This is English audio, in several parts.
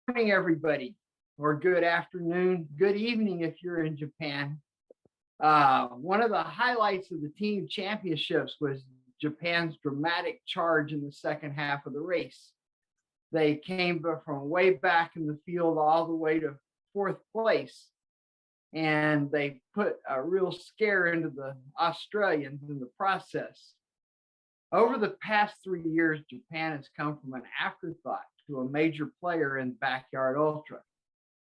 morning, everybody, or good afternoon, good evening if you're in Japan. One of the highlights of the team championships was Japan's dramatic charge in the second half of the race. They came from way back in the field all the way to fourth place, and they put a real scare into the Australians in the process. Over the past 3 years, Japan has come from an afterthought to a major player in backyard ultra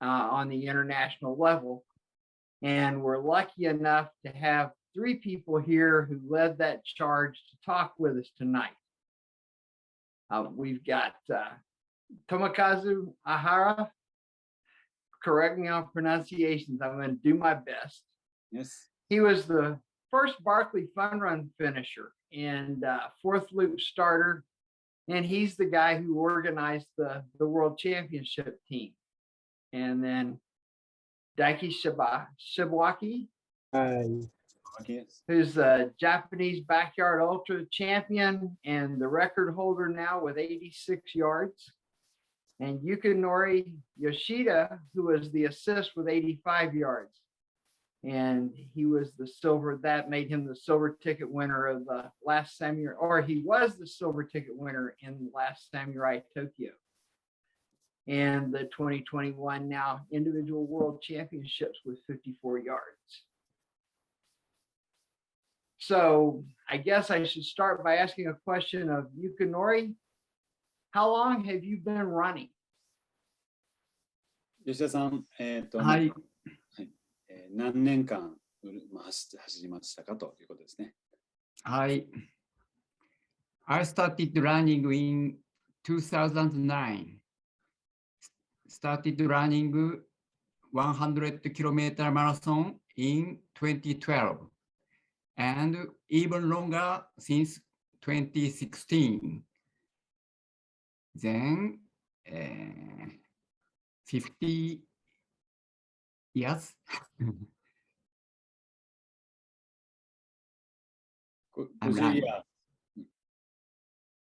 on the international level. And we're lucky enough to have 3 people here who led that charge to talk with us tonight. We've got Tomokazu Ahara. Correct me on pronunciations. I'm going to do my best. Yes. He was the first Barkley Fun Run finisher and fourth loop starter. And he's the guy who organized the World Championship team. And then Daiki Shibawaki, who's the Japanese backyard ultra champion and the record holder now with 86 yards. And Yukinori Yoshida, who was the assist with 85 yards. And he was the silver, that made him the silver ticket winner of the last samurai, or he was the silver ticket winner in the last Samurai Tokyo. And the 2021 now individual world championships with 54 yards. So I guess I should start by asking a question of Yukinori. How long have you been running? 吉田さん、はい。何年間走りましたかということですね。はい。I started running in 2009. Started running 100-kilometer marathon in 2012 and even longer since 2016. Then 50 years.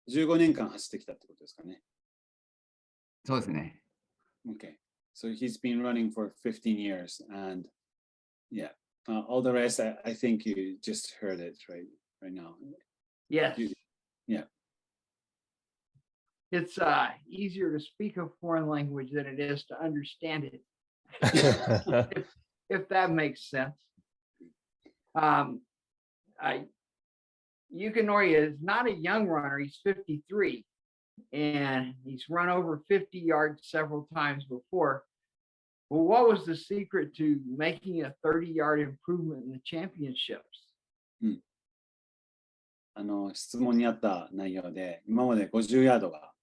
15年間走ってきたってことですかね。そうですね。Okay, so he's been running for 15 years, and yeah, all the rest, I think you just heard it right now. Yes. Yeah. It's easier to speak a foreign language than it is to understand it. if that makes sense. Yukinori is not a young runner. He's 53. And he's run over 50 yards several times before. Well, what was the secret to making a 30-yard improvement in the championships? 質問にあった内容で、今まで50ヤードが、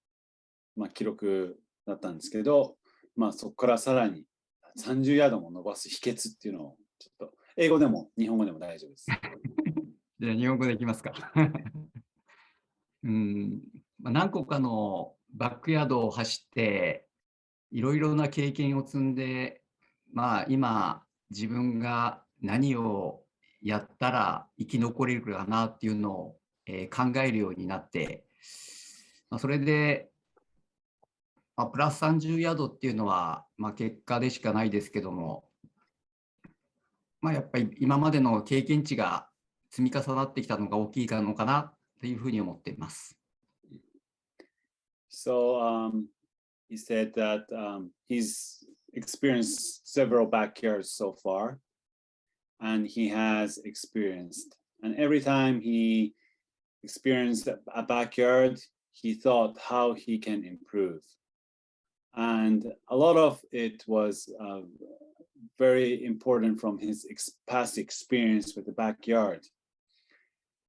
記録だったんですけど、そこからさらに30ヤードも伸ばす秘訣っていうのをちょっと英語でも日本語でも大丈夫です。じゃあ日本語でいきますか。何個かのバックヤードを走っていろいろな経験を積んで、今自分が何をやったら生き残れるかなっていうのを、考えるようになって、それで、プラス30ヤードっていうのは、結果でしかないですけども、やっぱり今までの経験値が積み重なってきたのが大きいのかなっていうふうに思っています。So he said that he's experienced several backyards so far, and he has experienced. And every time he experienced a backyard, he thought how he can improve. And a lot of it was very important from his past experience with the backyard.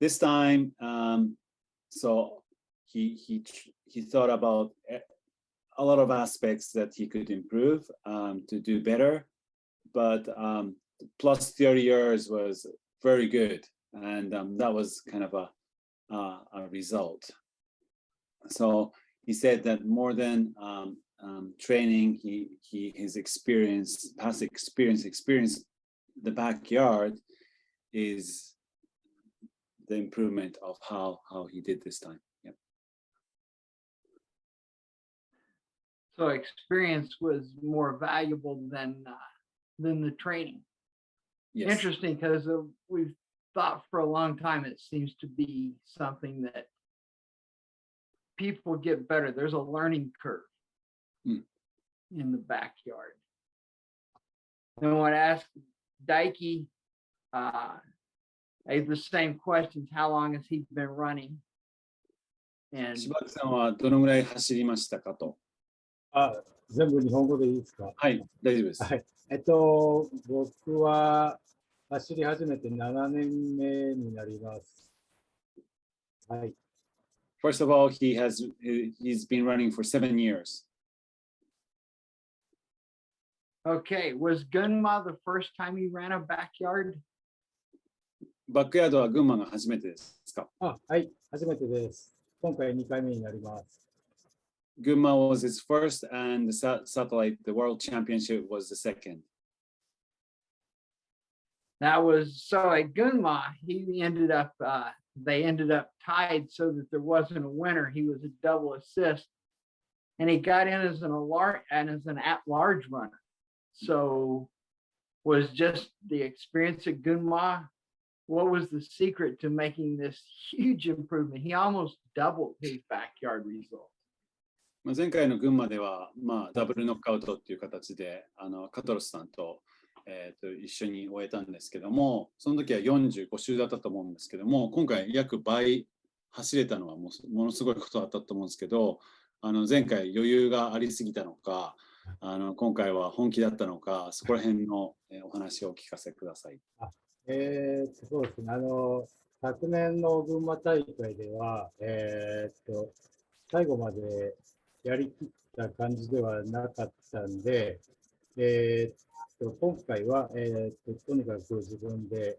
This time, so he thought about a lot of aspects that he could improve to do better, but plus 30 years was very good, and that was kind of a result. So he said that more than training, his past experience, the backyard is the improvement of how he did this time. Yep. So experience was more valuable than the training. Yes. Interesting, because we've thought for a long time it seems to be something that people get better. There's a learning curve in the backyard. And I want to ask Daiki the same questions. How long has he been running? And 柴木さんはどのぐらい走りましたかと。全部日本語でいいですか？はい、大丈夫です。はい。僕は走り始めて7年目になります。はい。First of all, he's been running for 7 years. okay, was Gunma the first time he ran a backyard? バックヤードは群馬が初めてですか？はい、初めてです。今回2回目になります。Gunma was his first, and the satellite, the World Championship, was the second. That was so at Gunma, they ended up tied so that there wasn't a winner. He was a double assist, and he got in as an at-large runner. So was just the experience at Gunma. What was the secret to making this huge improvement? He almost doubled his backyard results. 前回の群馬では、ダブルノックアウトっていう形でカトロスさんと、一緒に終えたんですけども、その時は45周だったと思うんですけども、今回約倍走れたのはものすごいことだったと思うんですけど、前回余裕がありすぎたのか、今回は本気だったのか、そこら辺のお話をお聞かせください。そうですね。昨年の群馬大会では、最後までやりきった感じではなかったんで、今回は、とにかく自分で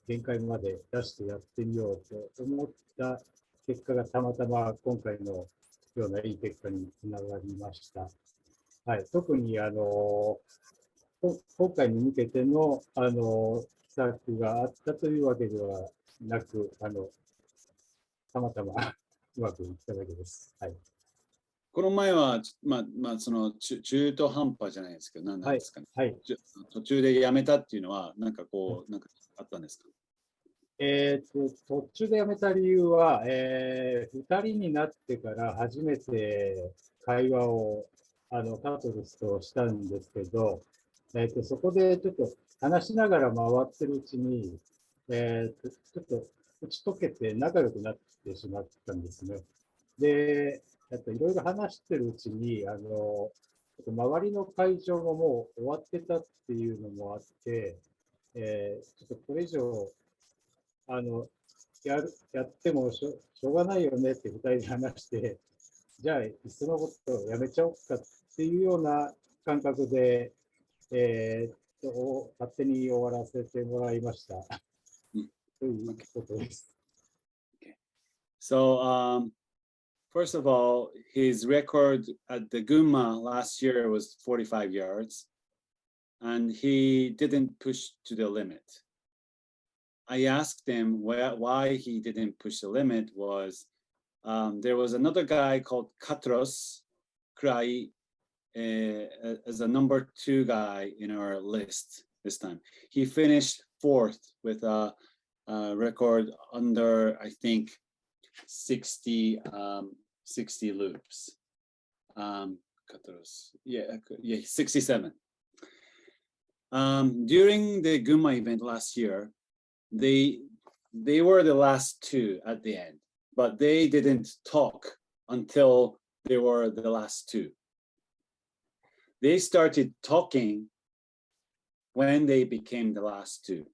限界まで出してやってみようと思った結果がたまたま今回のようないい結果につながりました。はい、特に今回に向けての施策があったというわけではなく、たまたまうまくいっただけです。はい。この前は、その中途半端じゃないですけど、何なんですかね。はい。途中でやめたっていうのは、なんかあったんですか？途中でやめた理由は、2人になってから初めて会話をカトルスとしたんですけど、そこでちょっと話しながら回ってるうちに、ちょっと打ち解けて仲良くなってしまったんですね。で、いろいろ話してるうちに、周りの会場ももう終わってたっていうのもあって、ちょっとこれ以上、やってもしょうがないよねって2人で話して、じゃあ、いっそのことをやめちゃおうかっていうような感覚で、勝手に終わらせてもらいました。ということです。So, first of all, his record at the Gunma last year was 45 yards, and he didn't push to the limit. I asked him why he didn't push the limit was there was another guy called Katros Krai as a number 2 guy in our list this time. He finished 4th with a record under, I think, 60 loops. Katros, yeah, 67. During the Gunma event last year, they were the last 2 at the end, but they didn't talk until they were the last 2. They started talking when they became the last 2.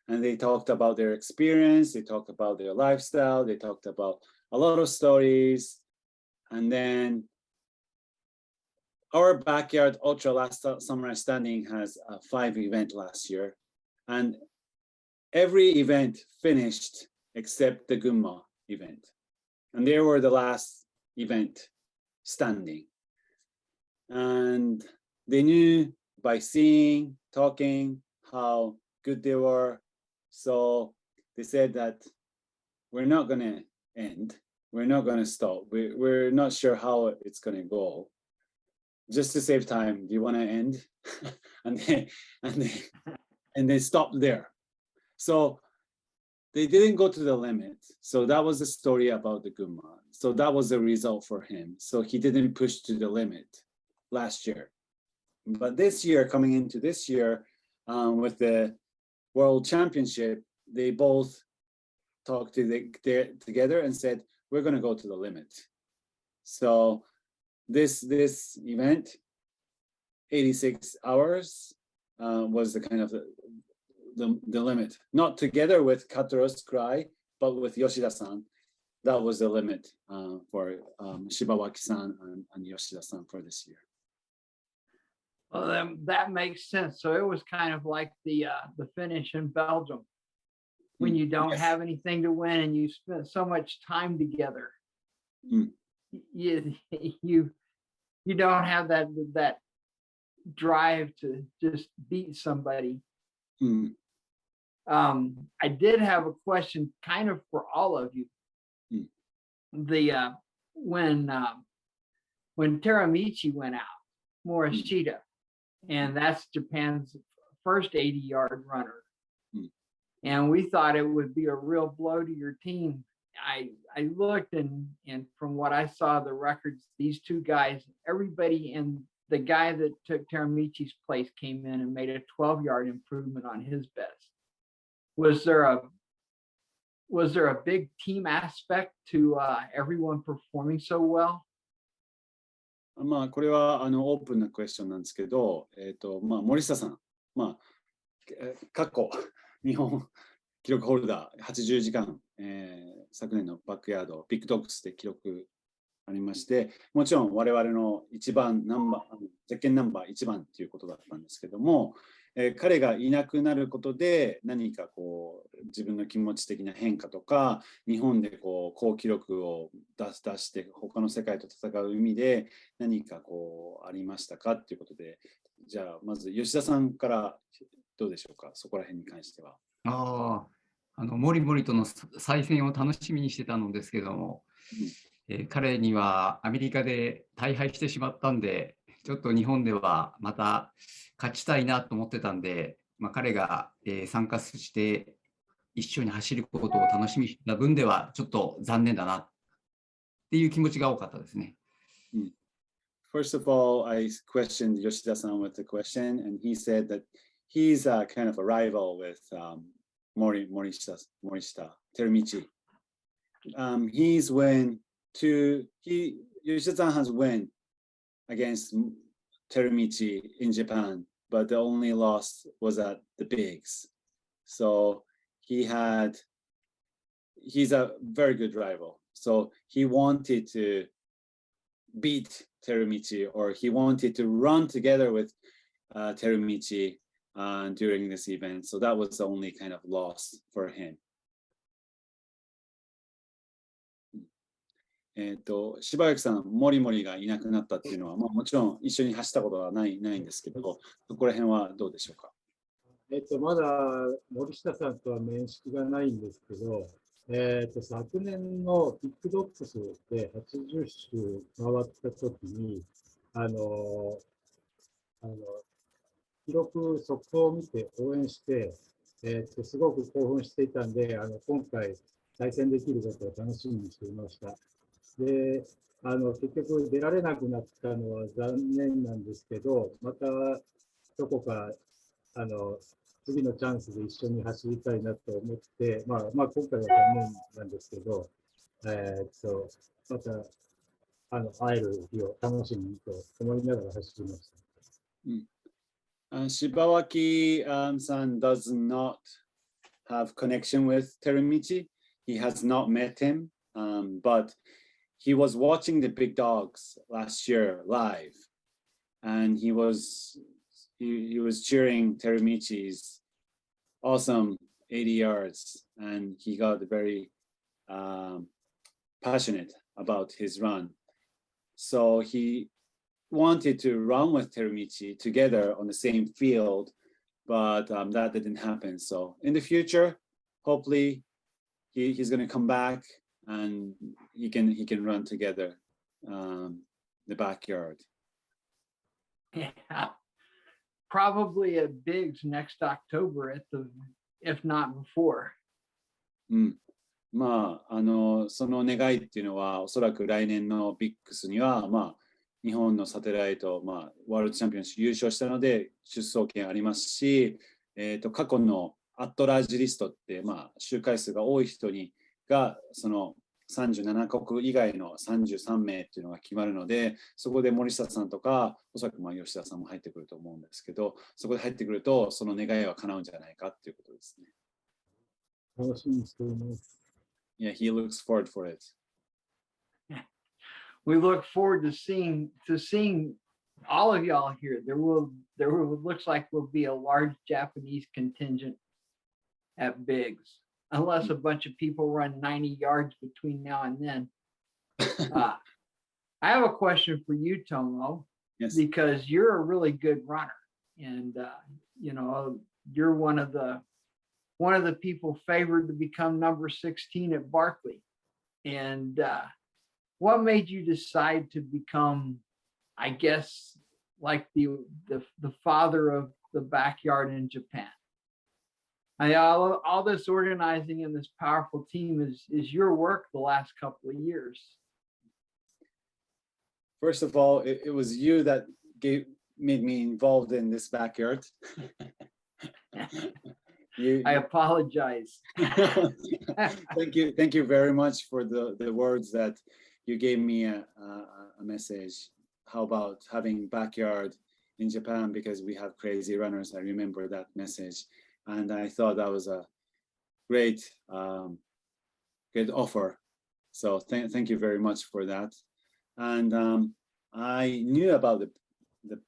And they talked about their experience, they talked about their lifestyle, they talked about a lot of stories. And then our backyard ultra last samurai standing has a 5 event last year. And every event finished except the Gunma event. And they were the last event standing. And they knew by seeing, talking, how good they were. So they said that we're not going to end. We're not going to stop. We're not sure how it's going to go. just to save time, do you want to end? and they stopped there. So they didn't go to the limit. So that was the story about the Gunma. So that was the result for him. So he didn't push to the limit last year. But this year, coming into this year, with the World Championship, they both talked together and said, we're going to go to the limit. So this event, 86 hours, was the kind of the limit. Not together with Kataros Cry, but with Yoshida-san. That was the limit for Shibawaki-san and Yoshida-san for this year. Well, then that makes sense. So it was kind of like the finish in Belgium, when you don't have anything to win and you spend so much time together. You don't have that drive to just beat somebody. I did have a question kind of for all of you. When Teramichi went out, Morishita, and that's Japan's first 80-yard runner. And we thought it would be a real blow to your team. I looked and from what I saw, the records, these two guys, everybody, and the guy that took Teramichi's place came in and made a 12-yard improvement on his best. Was there a big team aspect to everyone performing so well? まあこれはオープンなクエスチョンなんですけど、森下さん、過去日本記録ホルダー80時間、昨年のバックヤードビッグドッグスで記録ありまして、もちろん我々の一番ゼッケンナンバー1番ということだったんですけども、彼がいなくなることで何かこう自分の気持ち的な変化とか、日本でこう好記録を出して他の世界と戦う意味で何かこうありましたかっていうことで、じゃあまず吉田さんからどうでしょうか、そこら辺に関しては。もりもりとの再戦を楽しみにしてたのですけども、彼にはアメリカで大敗してしまったんで、ちょっと日本ではまた勝ちたいなと思ってたんで、彼が参加して一緒に走ることを楽しみにした分ではちょっと残念だなっていう気持ちが多かったですね。First of all, I questioned Yoshida-san with the question, and he said that he's kind of a rival with Morishita Teramichi. He's won Yoshida-san has won against Teramichi in Japan, but the only loss was at the bigs. So he's a very good rival. So he wanted to beat Teramichi, or he wanted to run together with Teramichi during this event. So that was the only kind of loss for him. 柴垣さん、モリモリがいなくなったっていうのは、もちろん一緒に走ったことはないんですけど、そこら辺はどうでしょうか。まだ森下さんとは面識がないんですけど、昨年のビッグドッグスで80周回ったときに、記録速報を見て応援して、すごく興奮していたんで、今回対戦できることを楽しみにしていました。で、結局出られなくなったのは残念なんですけど、またどこか次のチャンスで一緒に走りたいなと思って、今回は残念なんですけど、また会える日を楽しみにと思いながら走りました。Shibawaki-san does not have connection with Teramichi. He has not met him, but he was watching the big dogs last year live, and he was cheering Teramichi's awesome 80 yards, and he got very passionate about his run. So he wanted to run with Teramichi together on the same field, but that didn't happen. So in the future, hopefully he's going to come back and he can run together the backyard. Yeah, probably at Biggs next October if not before. うん。まあ、その願いっていうのは、おそらく来年のビッグスには、まあ、日本のサテライト、まあ、ワールドチャンピオンシップ優勝したので、出走権ありますし、過去のアットラージリストって、まあ、周回数が多い人が、その37国以外の33名っていうのが決まるので、そこで森下さんとか、おそらくまあ吉田さんも入ってくると思うんですけど、そこで入ってくると、その願いは叶うんじゃないかっていうことですね。楽しみにしています。Yeah, he looks forward for it. We look forward to seeing all of y'all here. Looks like will be a large Japanese contingent at Biggs, unless a bunch of people run 90 yards between now and then. I have a question for you, Tomo, Yes. because you're a really good runner, and you're one of the people favored to become number 16 at Barkley. And what made you decide to become, I guess, like the father of the backyard in Japan? All this organizing and this powerful team is your work the last couple of years. First of all, it was you that made me involved in this backyard. I apologize. Thank you very much for the words that you gave me a message. How about having backyard in Japan because we have crazy runners? I remember that message, and I thought that was a great offer. So thank you very much for that. And I knew about the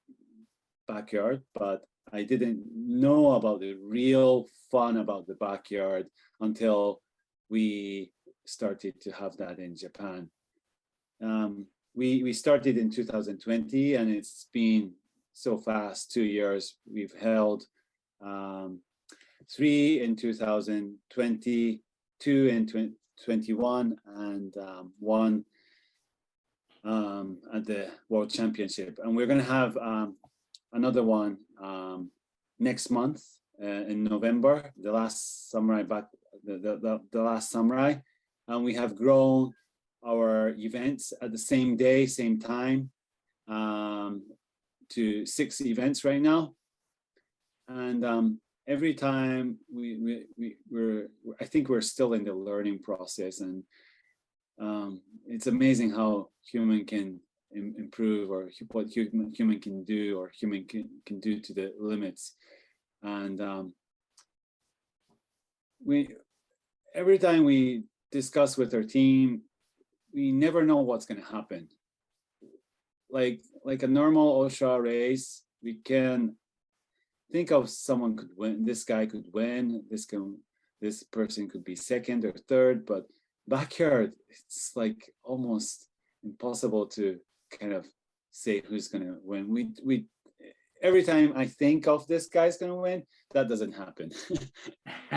backyard, but I didn't know about the real fun about the backyard until we started to have that in Japan. We started in 2020, and it's been so fast. 2 years. We've held 3 in 2020, 2 in 2021, and 1 at the World Championship. And we're going to have another one next month in November, the last samurai the last samurai, and we have grown our events at the same day, same time, to 6 events right now. And every time I think we're still in the learning process, and it's amazing how human can improve, or what human can do, or human can do to the limits. And every time we discuss with our team, we never know what's going to happen. Like a normal ultra race, we can think of someone could win, this guy could win, this person could be second or third, but backyard, it's like almost impossible to kind of say who's going to win. We every time I think of this guy's going to win, that doesn't happen.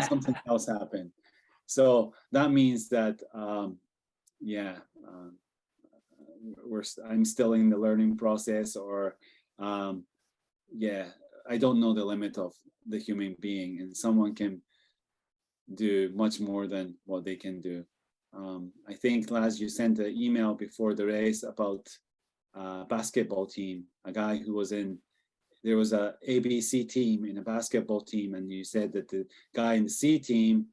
Something else happened. So that means that I'm still in the learning process, or I don't know the limit of the human being, and someone can do much more than what they can do. I think Laz, you sent an email before the race about a basketball team, a guy who was there was a ABC team in a basketball team, and you said that the guy in the C team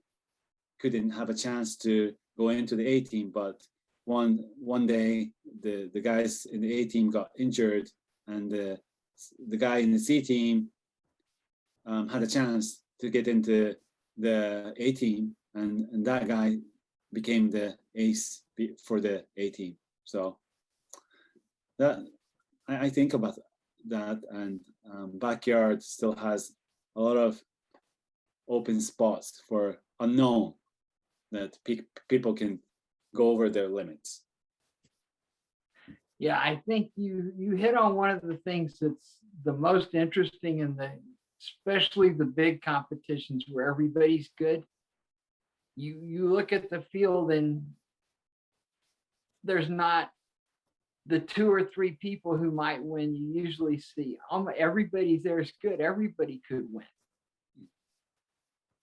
couldn't have a chance to go into the A team, but one day the guys in the A team got injured, and the guy in the C team had a chance to get into the A team, and that guy became the ace for the A team. So that I think about that, and backyard still has a lot of open spots for unknown, that people can go over their limits. Yeah, I think you hit on one of the things that's the most interesting in especially the big competitions where everybody's good. You look at the field, and there's not the 2 or 3 people who might win, you usually see everybody's there is good. Everybody could win.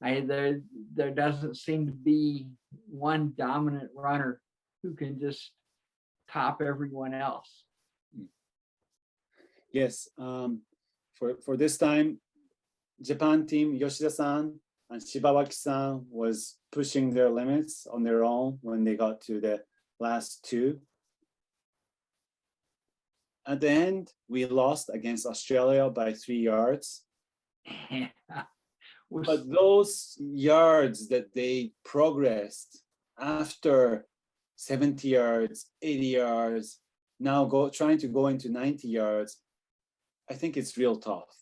There doesn't seem to be one dominant runner who can just top everyone else. Yes, for this time, Japan team, Yoshida-san and Shibawaki-san was pushing their limits on their own when they got to the last 2. At the end, we lost against Australia by 3 yards. But those yards that they progressed after 70 yards, 80 yards, now trying to go into 90 yards, I think it's real tough.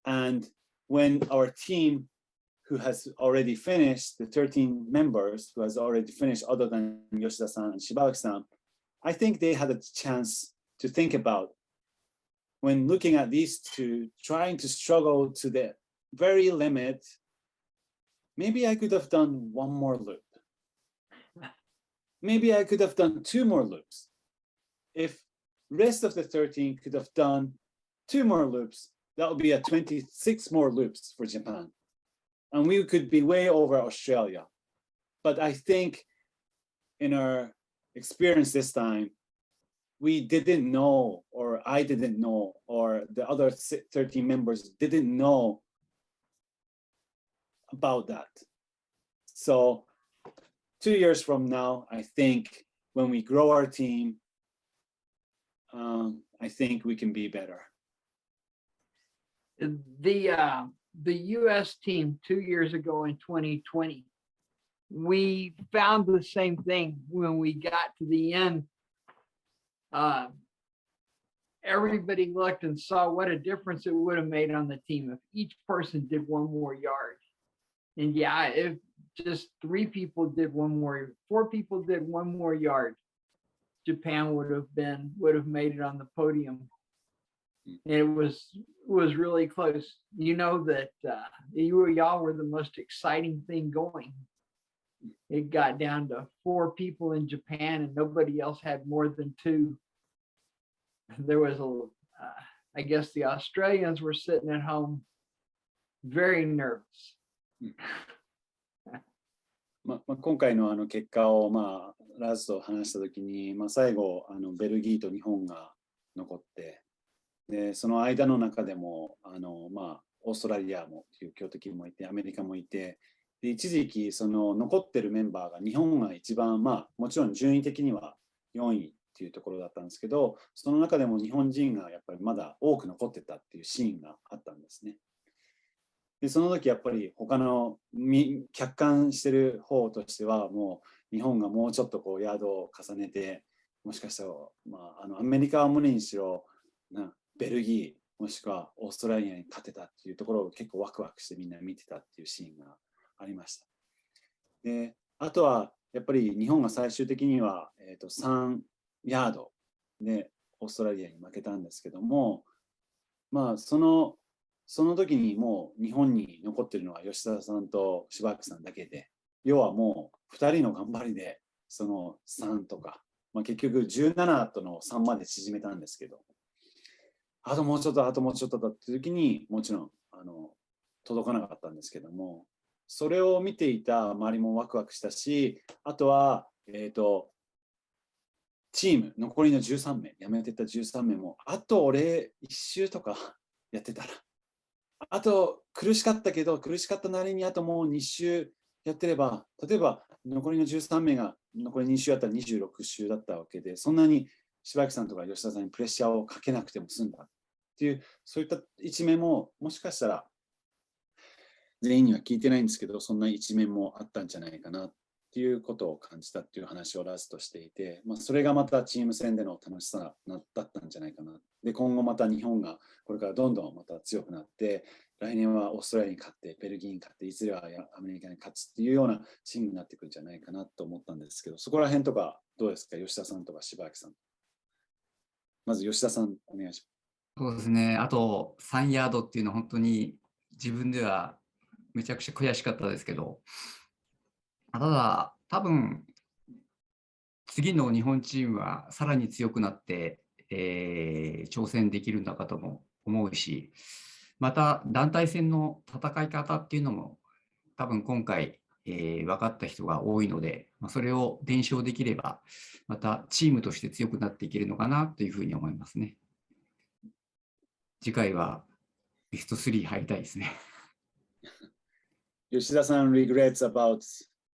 And when our team, who has already finished, the 13 members who has already finished other than Yoshida-san and Shibawaki-san, I think they had a chance to think about, when looking at these two, trying to struggle to the very limit, maybe I could have done 1 more loop. Maybe I could have done 2 more loops. If rest of the 13 could have done 2 more loops, that would be 26 more loops for Japan. And we could be way over Australia. But I think in our experience this time, we didn't know, or I didn't know, or the other 13 members didn't know about that. So 2 years from now, I think when we grow our team, I think we can be better. The U.S. team 2 years ago in 2020, we found the same thing when we got to the end. Everybody looked and saw what a difference it would have made on the team if each person did 1 more yard. And yeah, if just 3 people did 1 more, 4 people did 1 more yard, Japan would have made it on the podium. And it was really close. You know that y'all were the most exciting thing going. It got down to 4 people in Japan, and nobody else had more than 2. There was I guess the Australians were sitting at home, very nervous. 今回の結果をラズと話したときに、最後ベルギーと日本が残って、でその間の中でもオーストラリアもという強敵もいて、アメリカもいて、で一時期その残ってるメンバーが日本が一番もちろん順位的には4位っていうところだったんですけど、その中でも日本人がやっぱりまだ多く残ってたっていうシーンがあったんですね。でその時やっぱり他の客観してる方としては、もう日本がもうちょっとヤードを重ねて、もしかしたらアメリカは無理にしろベルギーもしくはオーストラリアに勝てたっていうところを結構ワクワクしてみんな見てたっていうシーンがありました。であとはやっぱり日本が最終的には、3ヤードでオーストラリアに負けたんですけども、その時にもう日本に残ってるのは吉田さんと柴木さんだけで、要はもう2人の頑張りでその3とか、結局17との3まで縮めたんですけど、あともうちょっとだって時にもちろん届かなかったんですけども、それを見ていた周りもワクワクしたし、あとはチーム残りの13名、辞めてた13名も、あと俺1周とかやってたら、あと苦しかったけど、苦しかったなりにあともう2周やってれば、例えば残りの13名が残り2周やったら26周だったわけで、そんなに柴木さんとか吉田さんにプレッシャーをかけなくても済んだっていう、そういった一面ももしかしたら全員には聞いてないんですけど、そんな一面もあったんじゃないかなっていうことを感じたっていう話をラストしていて、それがまたチーム戦での楽しさだったんじゃないかな。で、今後また日本がこれからどんどんまた強くなって、来年はオーストラリアに勝って、ベルギーに勝って、いずれはアメリカに勝つっていうようなチームになっていくんじゃないかなと思ったんですけど、そこら辺とかどうですか、吉田さんとか柴木さん。まず吉田さん、お願いします。そうですね、あと3ヤードっていうのは本当に自分ではめちゃくちゃ悔しかったですけど、ただ多分次の日本チームはさらに強くなって、挑戦できるんだかとも思うし、また団体戦の戦い方っていうのも多分今回、分かった人が多いので、それを伝承できれば、またチームとして強くなっていけるのかなというふうに思いますね。次回はベスト3入りたいですね。Yoshida-san regrets about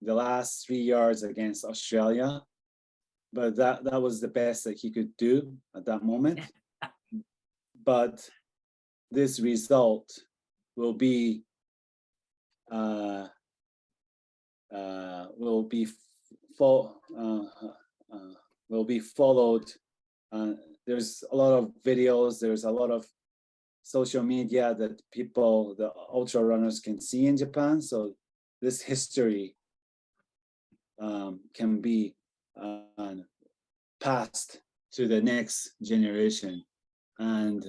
the last 3 yards against Australia, but that was the best that he could do at that moment. But this result will be followed. There's a lot of videos. There's a lot of social media that people, the ultra runners, can see in Japan. So this history can be passed to the next generation, and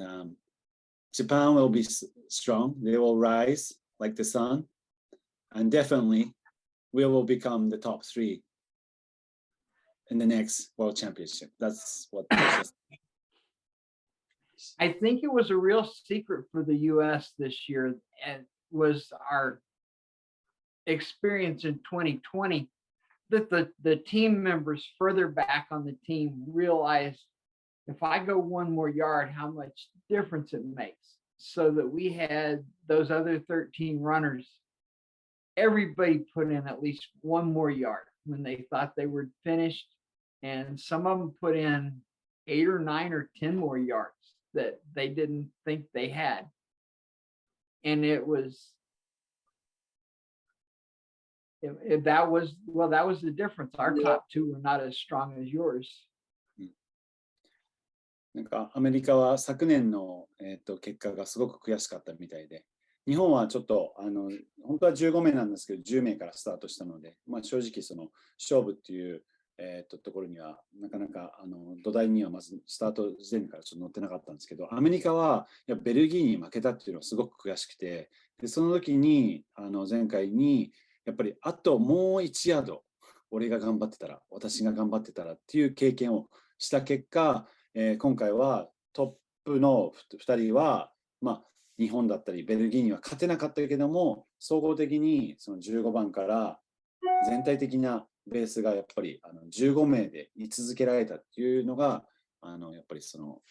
Japan will be strong. They will rise like the sun, and definitely we will become the top 3 in the next World Championship. That's what I think it was a real secret for the US this year, and was our experience in 2020, that the team members further back on the team realized, if I go one more yard, how much difference it makes. So that we had those other 13 runners, everybody put in at least one more yard when they thought they were finished. And some of them put in 8 or 9 or 10 more yards that they didn't think they had. And that was the difference. Our top 2 were not as strong as yours. なんかアメリカは昨年の、結果がすごく悔しかったみたいで、日本はちょっと本当は15名なんですけど10名からスタートしたので、正直その勝負っていう、ところにはなかなか土台にはまずスタート時点からちょっと乗ってなかったんですけど、アメリカはベルギーに負けたっていうのはすごく悔しくて、でその時に前回にやっぱりあともう1ヤード俺が頑張ってたら、私が頑張ってたらっていう経験をした結果、今回はトップの2人は、日本だったりベルギーには勝てなかったけども、総合的にその15番から全体的なベースがやっぱり15名で居続けられたっていうのがやっぱりその、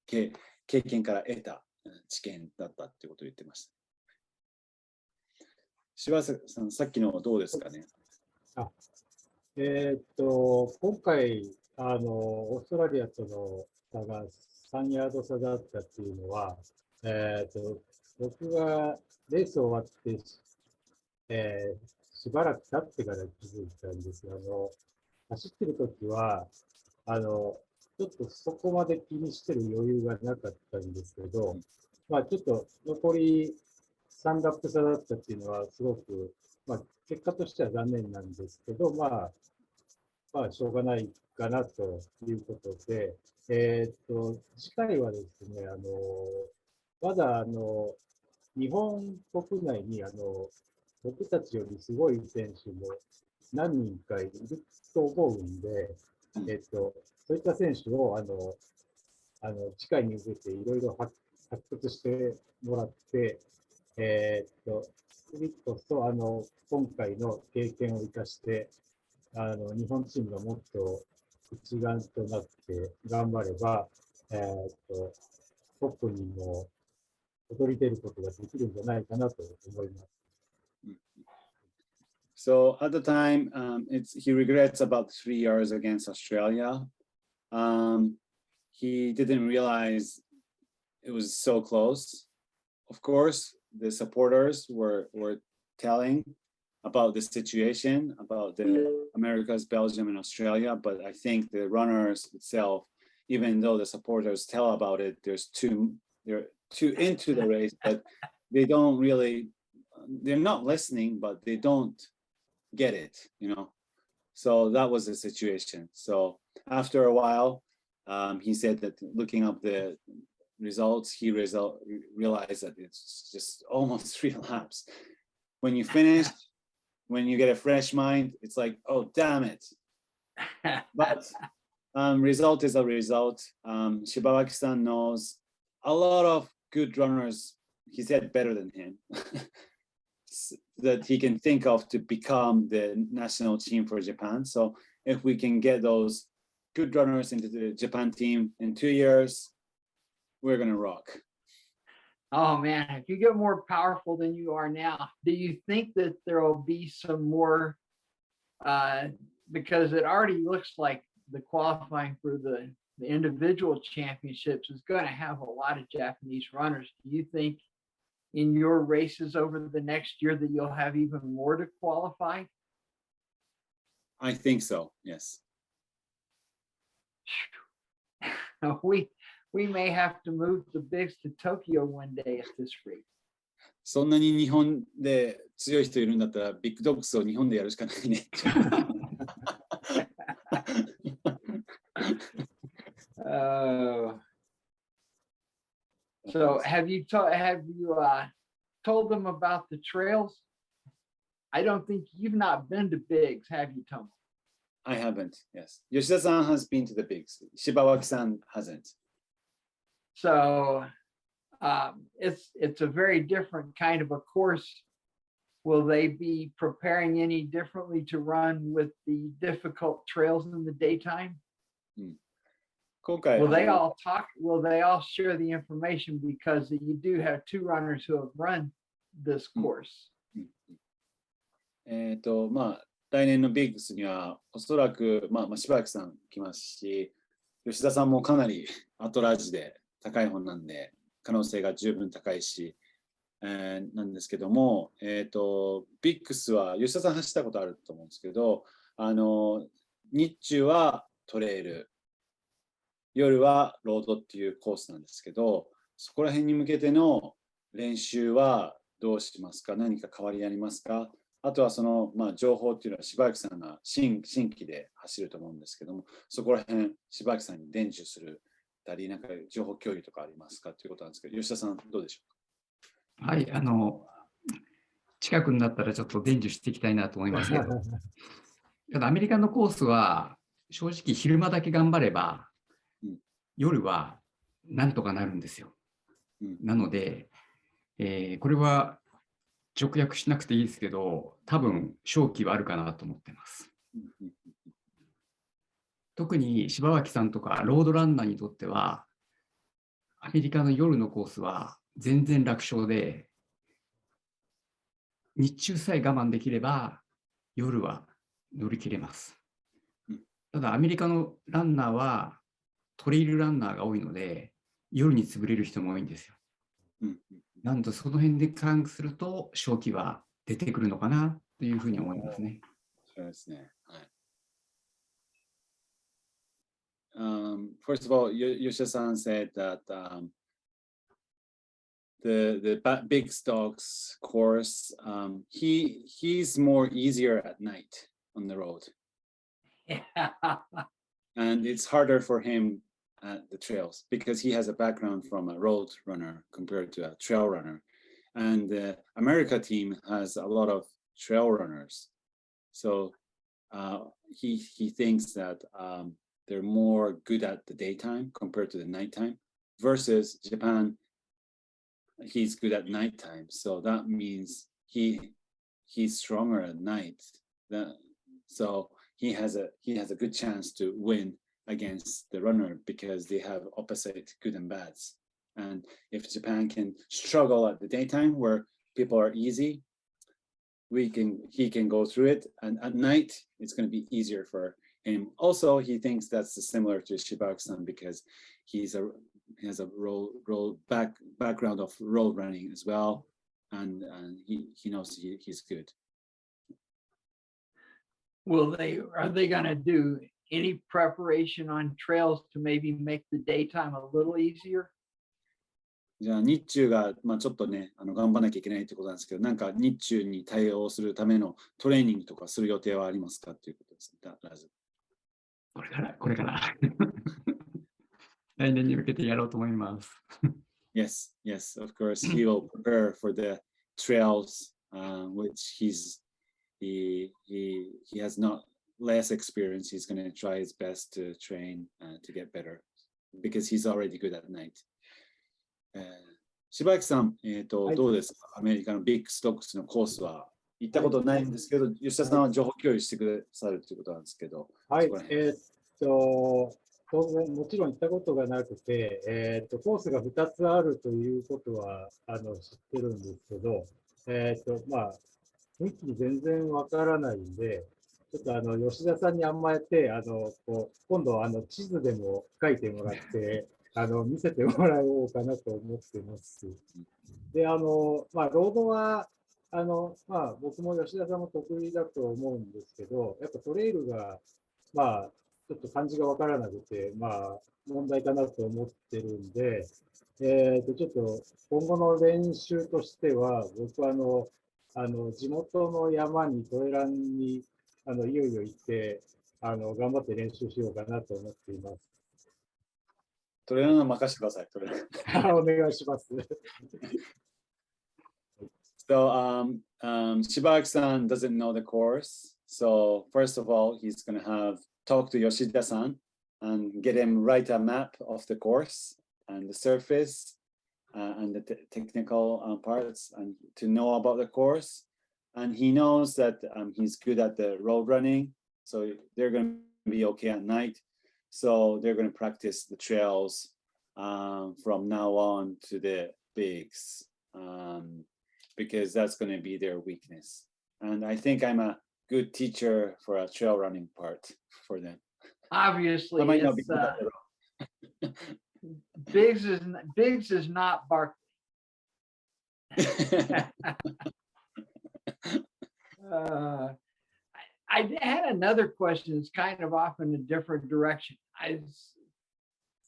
経験から得た知見だったっていうことを言ってました。柴瀬さん、さっきのどうですかね。今回オーストラリアとの差が3ヤード差だったっていうのは、僕がレース終わって、しばらく経ってから気づいたんですが、走ってる時はちょっとそこまで気にしてる余裕がなかったんですけど、ちょっと残り3ラップ差だったっていうのはすごく、結果としては残念なんですけど、しょうがないかなということで、次回はですね、まだ日本国内に僕たちよりすごい選手も何人かいると思うんで、そういった選手を次回に向けていろいろ発掘してもらって、次こそ今回の経験を生かして日本チームがもっと一丸となって頑張れば、トップにも躍り出ることができるんじゃないかなと思います。So at the time, he regrets about 3 yards against Australia. He didn't realize it was so close. Of course, the supporters were telling about the situation, about the Americas, Belgium, and Australia, but I think the runners itself, even though the supporters tell about it, they're too into the race, but they don't really, they're not listening, but they don't get it, So that was the situation. So after a while, he said that looking up the results, he realized that it's just almost 3 laps. When you finish, when you get a fresh mind, it's like, oh, damn it. But result is a result. Shibawaki-san knows a lot of good runners, he said, better than him, that he can think of to become the national team for Japan. So if we can get those good runners into the Japan team in 2 years, we're going to rock. Oh man, if you get more powerful than you are now, do you think that there will be some more, because it already looks like the qualifying for the individual championships is going to have a lot of Japanese runners. Do you think in your races over the next year that you'll have even more to qualify? I think so, yes. We may have to move the bigs to Tokyo one day at this rate. そんなに日本で強い人いるんだったら、ビッグドッグスを日本でやるしかないね。So have you told them about the trails? I don't think you've not been to Biggs, have you, Tom? I haven't, yes. Yoshida-san has been to the bigs. Shibawaki-san hasn't. So it's a very different kind of a course. Will they be preparing any differently to run with the difficult trails in the daytime? Okay. Will they all talk? Will they all share the information, because you do have two runners who have run this course? まあ、来年のビッグスにはおそらく、柴木さん来ますし、吉田さんもかなりアトラージで高い方なんで、可能性が十分高いし、なんですけども、ビッグスは吉田さん走ったことあると思うんですけど、日中はトレイル、夜はロードっていうコースなんですけど、そこら辺に向けての練習はどうしますか？何か変わりありますか？あとはその、情報っていうのは柴木さんが新規で走ると思うんですけども、そこら辺柴木さんに伝授するたり、なんか情報共有とかありますかということなんですけど、吉田さんどうでしょうか？はい、近くになったらちょっと伝授していきたいなと思いますけど、ただアメリカのコースは正直昼間だけ頑張れば、夜はなんとかなるんですよ。なので、これは直訳しなくていいですけど、多分勝機はあるかなと思ってます。特に柴脇さんとかロードランナーにとっては、アメリカの夜のコースは全然楽勝で、日中さえ我慢できれば夜は乗り切れます。ただアメリカのランナーはトレイルランナーが多いので、夜に潰れる人も多いんですよ。なのでその辺で勘すると勝機は出てくるのかなというふうに思いますね。そうですね。はい。First of all, Yoshida-san said that the big stocks course, he's more easier at night on the road. And it's harder for him at the trails because he has a background from a road runner compared to a trail runner. And the America team has a lot of trail runners. So he thinks that they're more good at the daytime compared to the nighttime, versus Japan, he's good at nighttime. So that means he's stronger at night. So he has a good chance to win against the runner because they have opposite good and bads. And if Japan can struggle at the daytime where people are easy, he can go through it, and at night it's going to be easier for him. Also, he thinks that's similar to Shibawaki-san because he has a background of road running as well, and he knows he's good. Are they going to do any preparation on trails to maybe make the daytime a little easier? じゃあ日中が、ちょっとね、頑張らなきゃいけないってことなんですけど、なんか日中に対応するためのトレーニングとかする予定はありますかっていうことですね。これから来年に向けてやろうと思います。Yes, of course, he will prepare for the trails, which he has not less experience, he's going to try his best to train to get better because he's already good at night. 柴木さん、はいどうですかアメリカのビッグストックスのコースは行ったことないんですけど、吉田さんは情報共有してくださるということなんですけど、はいそこら、辺当然、もちろん行ったことがなくて、コースが2つあるということは知ってるんですけど、まあ、雰囲気全然わからないんで、ちょっと吉田さんに甘えて、今度地図でも書いてもらって、見せてもらおうかなと思ってます。で、まあ、ロードは、まあ、僕も吉田さんも得意だと思うんですけど、やっぱトレイルが、まあ、ちょっと感じがわからなくて、まあ、問題かなと思ってるんで、ちょっと今後の練習としては、僕は地元の山にトレランにいよいよ行って、頑張って練習しようかなと思っています。トレーナーの任せてください。トレーナーお願いします。So Shibawaki-san doesn't know the course. So first of all, he's going to talk to Yoshida-san and get him write a map of the course and the surface and the technical parts and to know about the course. And he knows that he's good at the road running. So they're going to be okay at night. So they're going to practice the trails from now on to the bigs. Because that's going to be their weakness. And I think I'm a good teacher for a trail running part for them. Obviously, I might not be it's, good at Biggs is not Barkley. I had another question. It's kind of off in a different direction. I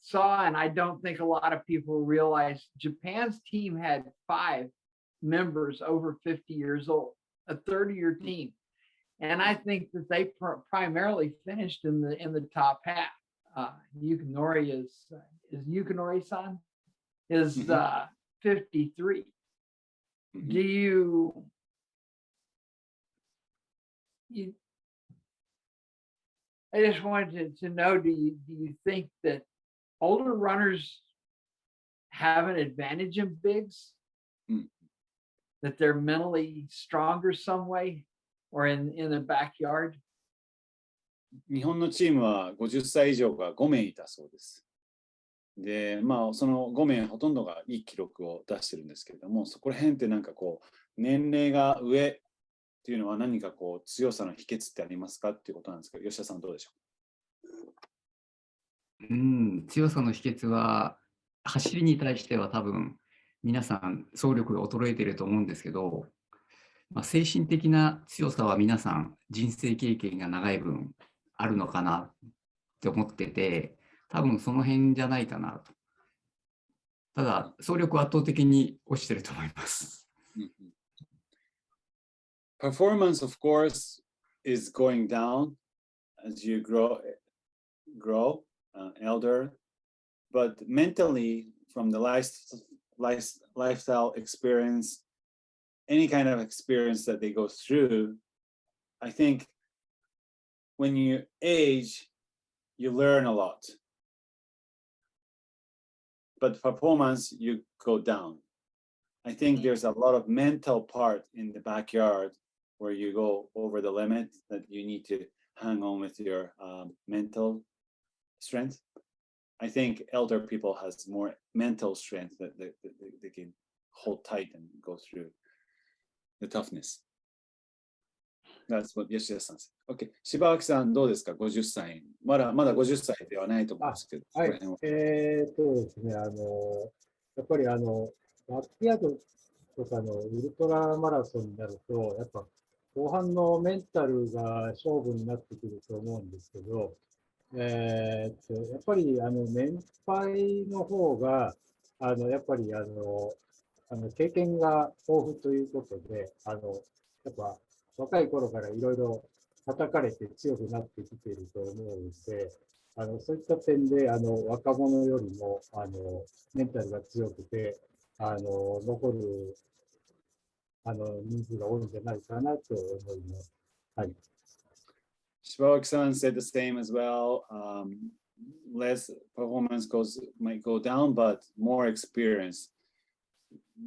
saw, and I don't think a lot of people realize, Japan's team had 5 members over 50 years old, a 30-year team, and I think that they primarily finished in the top half. Yukinori is Yukinori-san is 53. Do you I just wanted to know, do you think that older runners have an advantage in bigs? That they're mentally stronger some way or in the backyard? 日本のチームは50歳以上が5名いたそうです。で、まあその5名ほとんどがいい記録を出してるんですけれども、そこら辺ってなんかこう年齢が上っていうのは何かこう強さの秘訣ってありますかっていうことなんですけど、吉田さんどうでしょう？強さの秘訣は走りに対しては多分皆さん走力が衰えていると思うんですけど、精神的な強さは皆さん人生経験が長い分あるのかなって思ってて、多分その辺じゃないかなと。ただ走力は圧倒的に落ちてると思います。Performance, of course, is going down as you grow, elder, but mentally, from the lifestyle experience, any kind of experience that they go through, I think when you age, you learn a lot. But performance, you go down. I think there's a lot of mental part in the backyard where you go over the limit that you need to hang on with your mental strength. I think elder people has more mental strength that they can hold tight and go through the toughness. That's what Yoshidaさん。OK。柴脇さんどうですか ?50 歳。まだ50歳ではないと思うんですけど。はい。ですね、やっぱりバックヤードとかのウルトラマラソンになると、やっぱ後半のメンタルが勝負になってくると思うんですけど、やっぱり年配の方がやっぱり経験が豊富ということで、やっぱ若い頃からいろいろ叩かれて強くなってきていると思うので、そういった点で若者よりもメンタルが強くて残る人数が多いんじゃないかなと思います。はい。Shibawaki-san said the same as well. Less performance might go down, but more experience.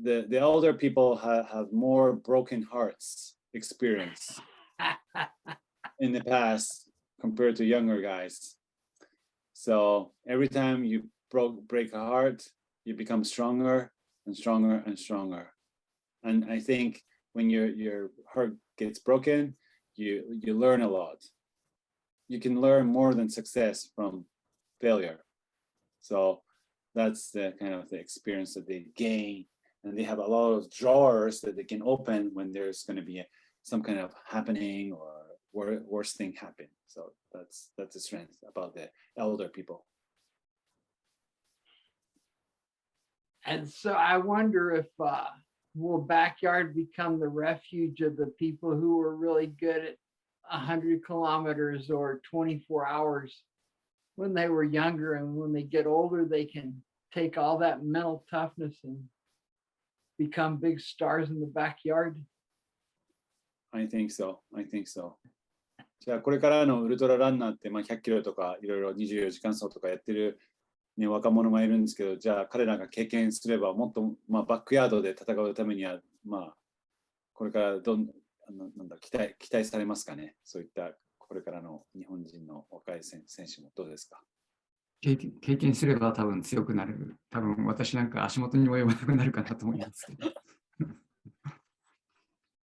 The older people have more broken hearts experience in the past compared to younger guys. So every time you break a heart, you become stronger and stronger and stronger. And I think when your heart gets broken, you learn a lot. You can learn more than success from failure. So that's the kind of the experience that they gain. And they have a lot of drawers that they can open when there's going to be some kind of happening or worse thing happen. So that's the strength about the elder people. And so I wonder if will backyard become the refuge of the people who are really good at 100 kilometers or 24 hours when they were younger, and when they get older, they can take all that mental toughness and become big stars in the backyard? I think so. I think so. じゃあこれからのウルトラランナーって、100キロとかいろいろ24時間走とかやってる、ね、若者もいるんですけど、じゃあ彼らが経験すればもっと、バックヤードで戦うためには、これから期待されますかね。そういったこれからの日本人の若い選手もどうですか。経験すれば多分強くなれる。多分私なんか足元にも及ばなくなるかなと思いますけど。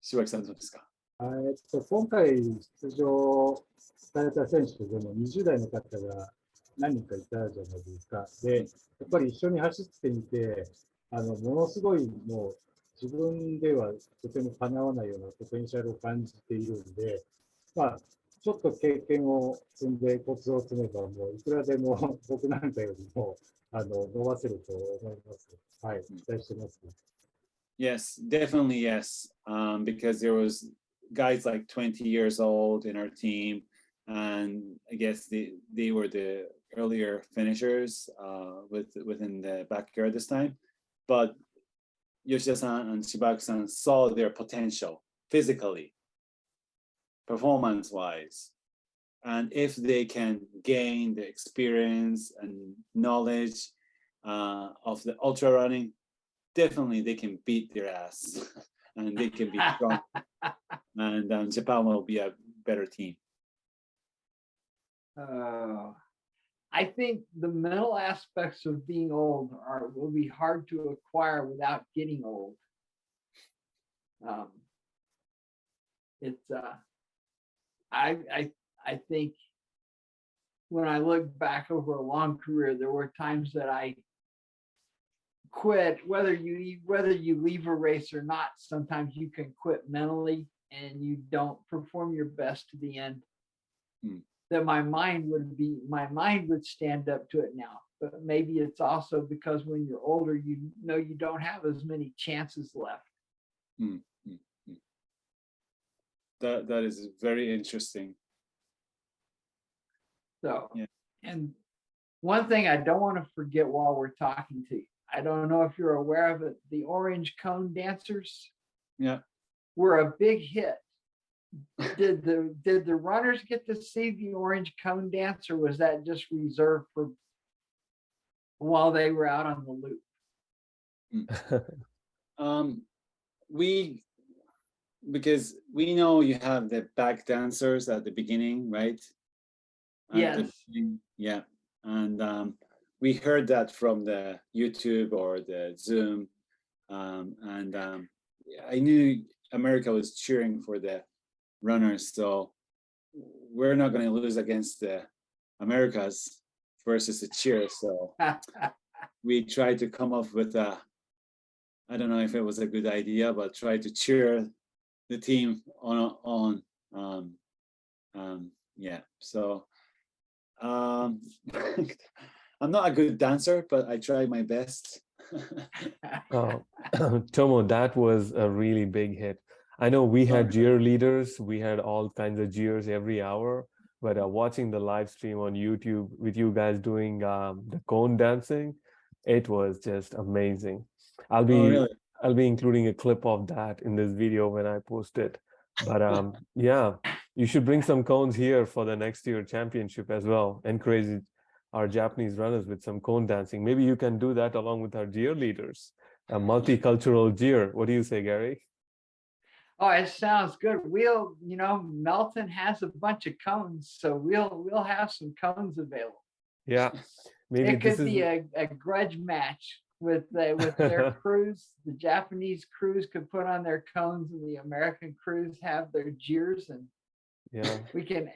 柴木さんどうですか。今回出場された選手でも20代の方が何人かいたじゃないですか。で、やっぱり一緒に走ってみて、ものすごいもう自分ではとてもかなわないようなポテンシャルを感じているんで、ちょっと経験を積んでコツを積めば、もういくらでも僕なんかよりも伸ばせると思います。はい、期待してます。Yes, definitely yes. Because there was guys like 20 years old in our team, and I guess they were the earlier finishers within the backyard this time. But Yoshida-san and Shibaki-san saw their potential physically, performance-wise. And if they can gain the experience and knowledge of the ultra running, definitely they can beat their ass and they can be strong. And Japan will be a better team. I think the mental aspects of being old will be hard to acquire without getting old. I think when I look back over a long career, there were times that I quit. Whether you leave a race or not, sometimes you can quit mentally and you don't perform your best to the end. That my mind would stand up to it now. But maybe it's also because when you're older, you know you don't have as many chances left. That is very interesting. So, yeah. And one thing I don't want to forget while we're talking to you, I don't know if you're aware of it, the orange cone dancers were a big hit. Did the runners get to see the orange cone dance, or was that just reserved for while they were out on the loop? Because we know you have the back dancers at the beginning, right? Yes. Yeah. And we heard that from the YouTube or the Zoom. And I knew America was cheering for the runners, so we're not going to lose against the Americas versus the cheer. So we tried to come up with I don't know if it was a good idea, but try to cheer the team on. So I'm not a good dancer, but I tried my best. Tomo, that was a really big hit. I know we had cheerleaders, we had all kinds of cheers every hour, but watching the live stream on YouTube with you guys doing the cone dancing, it was just amazing. I'll be including a clip of that in this video when I post it. But yeah, You should bring some cones here for the next year championship as well. Encourage our Japanese runners with some cone dancing. Maybe you can do that along with our GR leaders, a multicultural GR. What do you say, Gary? Oh, it sounds good. We'll, Melton has a bunch of cones, so we'll have some cones available. Yeah, maybe it could be a grudge match with their crews. The Japanese crews could put on their cones, and the American crews have their jeers, and yeah, we can.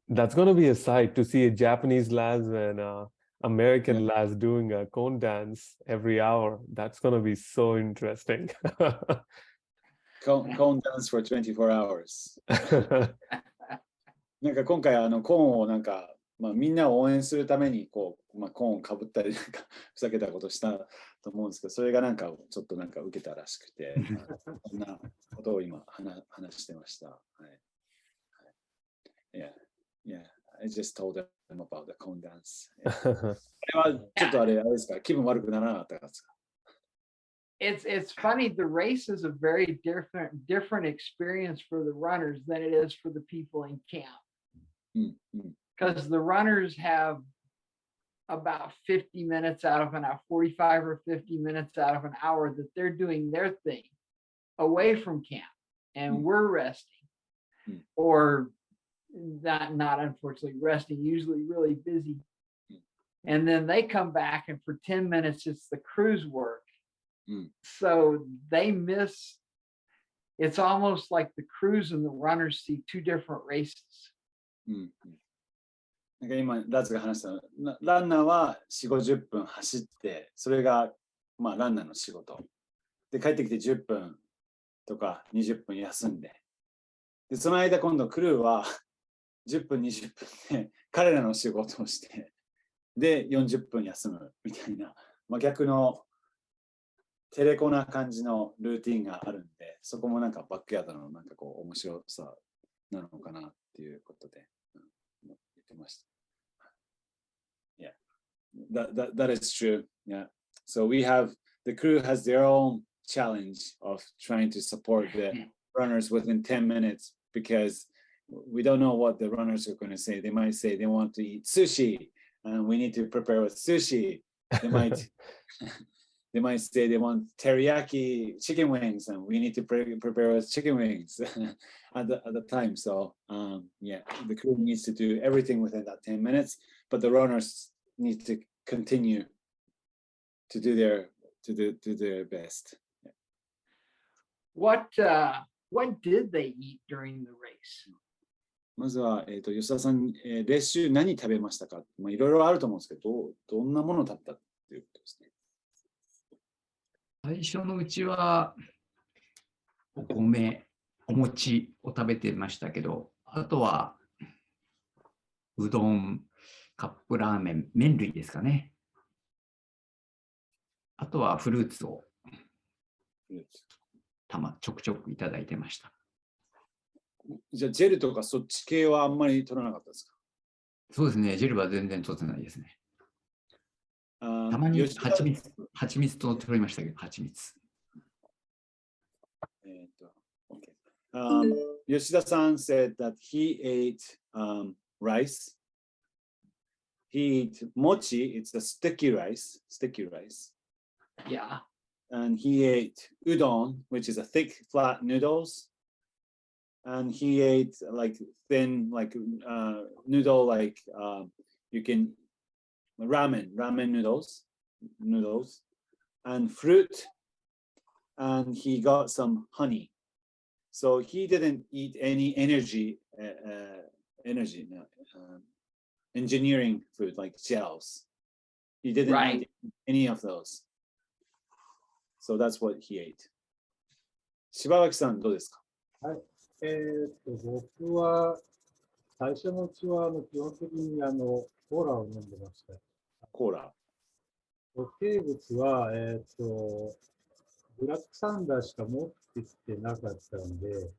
That's going to be a sight to see a Japanese lads and American lads doing a cone dance every hour. That's going to be so interesting. Cone dance for 24 hours. なんか今回コーンをなんか、みんなを応援するためにコーンをかぶったりなんかふざけたことしたと思うんですけど、それがなんかちょっとなんか受けたらしくて、そんなことを今話してました。はい。Yeah, yeah. I just told them about the cone dance. あれはちょっとあれですか、気分悪くならなかったですか？It's funny. The race is a very different experience for the runners than it is for the people in camp. Because the runners have about 50 minutes out of an hour, 45 or 50 minutes out of an hour that they're doing their thing away from camp, and we're resting, or not unfortunately resting, usually really busy. And then they come back, and for 10 minutes, it's the crew's work. So they miss. It's almost like the crews and the runners see two different races. なんか今、ラズが話したランナーは4、50分走って、それがランナーの仕事。で、帰ってきて10分とか20分休んで。で、その間今度クルーは10分、20分で彼らの仕事をして、で、40分休むみたいな、逆のテレコな感じのルーティンがあるんで、そこもなんかバックヤードのなんか面白さなのかなっていうことで。Yeah, that is true. Yeah. So we have the crew has their own challenge of trying to support the runners within 10 minutes because we don't know what the runners are going to say. They might say they want to eat sushi and we need to prepare with sushi. They might say they want teriyaki chicken wings and we need to prepare with chicken wings at the time. So yeah, the crew needs to do everything within that 10 minutes, but the runners need to continue to do their best. Yeah. What did they eat during the race? まずは、吉田さん、レース中何食べましたか？いろいろあると思うんですけど、どんなものを食べたっていうことですね。最初のうちはお米、お餅を食べてましたけど、あとはうどん、カップラーメン、麺類ですかね。あとはフルーツをちょくちょくいただいてました。じゃあジェルとかそっち系はあんまり取らなかったですか？そうですね、ジェルは全然取ってないですね。たまに蜂蜜と取りましたけど、蜂蜜。Yoshida-san said that he ate rice. He ate mochi, it's a sticky rice. Yeah. And he ate udon, which is a thick, flat noodles. And he ate like thin, like noodle, like you can ramen noodles, and fruit. And he got some honey. So he didn't eat any engineering food like gels. He didn't eat any of those. So that's what he ate. Shibawakiさんどうですか？はい。僕は最初のうちは基本的にコーラを飲んでました。コーラ。固形物はブラックサンダーしか持ってきてなかったんで、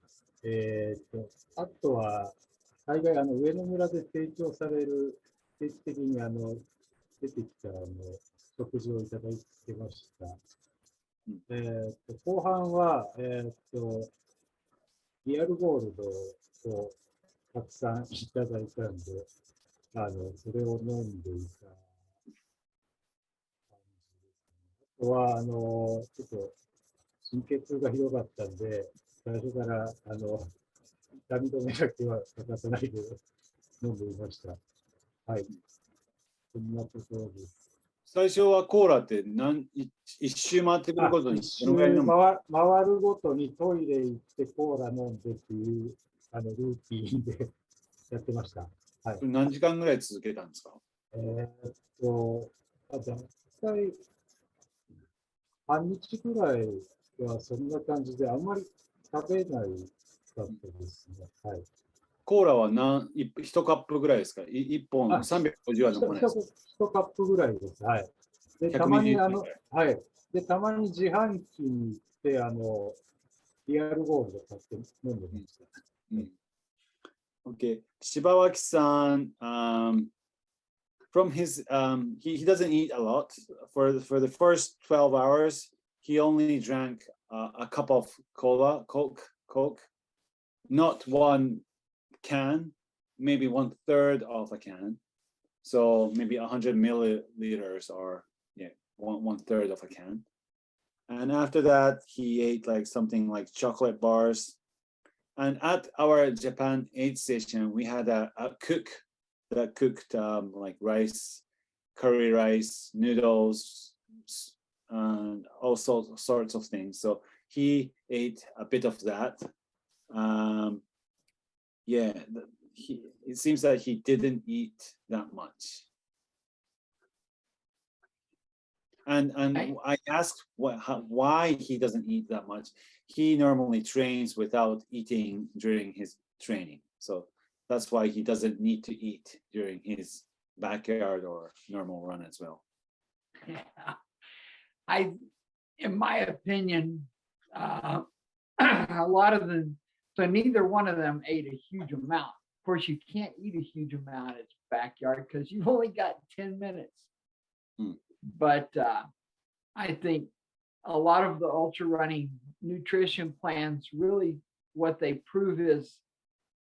あとは大概上野村で提供される定期的に出てきた食事をいただいてました。後半はリアルゴールドをたくさんいただいたんで、それを飲んでいた感じですね。あとは、ちょっと神経痛がひどかったんで、最初から、痛み止めだけは欠かさないで飲んでいました。はい。そんなところです。最初はコーラって一周回ってくることに一周回るごとにトイレ行ってコーラ飲んでっていうルーティーンでやってました。はい、何時間ぐらい続けたんですか？大体半日くらいはそんな感じで、あんまり食べないかったですね。はい、コーラは1カップぐらいですか？1本350は飲まないですか？1カップぐらいです。はい。で、たまにはい。で、たまに自販機に行って、リアルゴールド買って飲んでました。Okay. Shibawaki-san, from his, he doesn't eat a lot. For the first 12 hours, he only drank a cup of Coke, not one can, maybe 1/3 of a can. So maybe 100 milliliters or one third of a can. And after that, he ate like something like chocolate bars. And at our Japan aid station, we had a cook that cooked like rice, curry rice, noodles, and all sorts of things. So he ate a bit of that. It seems that he didn't eat that much. And I asked why he doesn't eat that much. He normally trains without eating during his training. So that's why he doesn't need to eat during his backyard or normal run as well. Yeah. In my opinion, a lot of them, so neither one of them ate a huge amount. Of course, you can't eat a huge amount at backyard because you've only got 10 minutes. But I think a lot of the ultra running nutrition plans, really what they prove is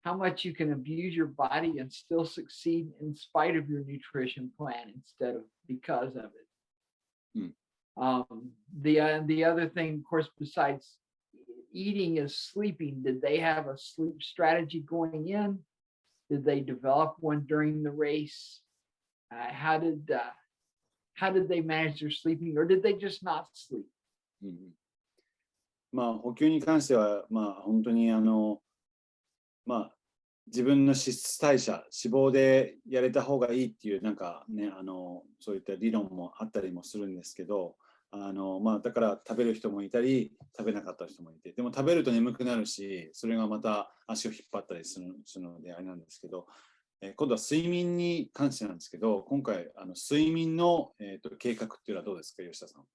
how much you can abuse your body and still succeed in spite of your nutrition plan instead of because of it. The other thing, of course, besides eating is sleeping. Did they have a sleep strategy going in? Did they develop one during the race? How did they manage their sleeping, or did they just not sleep? まあ補給に関しては本当に自分の脂質代謝、脂肪でやれた方がいいっていうなんかねそういった理論もあったりもするんですけど、だから食べる人もいたり食べなかった人もいて、でも食べると眠くなるし、それがまた足を引っ張ったりするのであれなんですけど。今度は睡眠に関してなんですけど、今回睡眠の、計画っていうのはどうですか、吉田さん。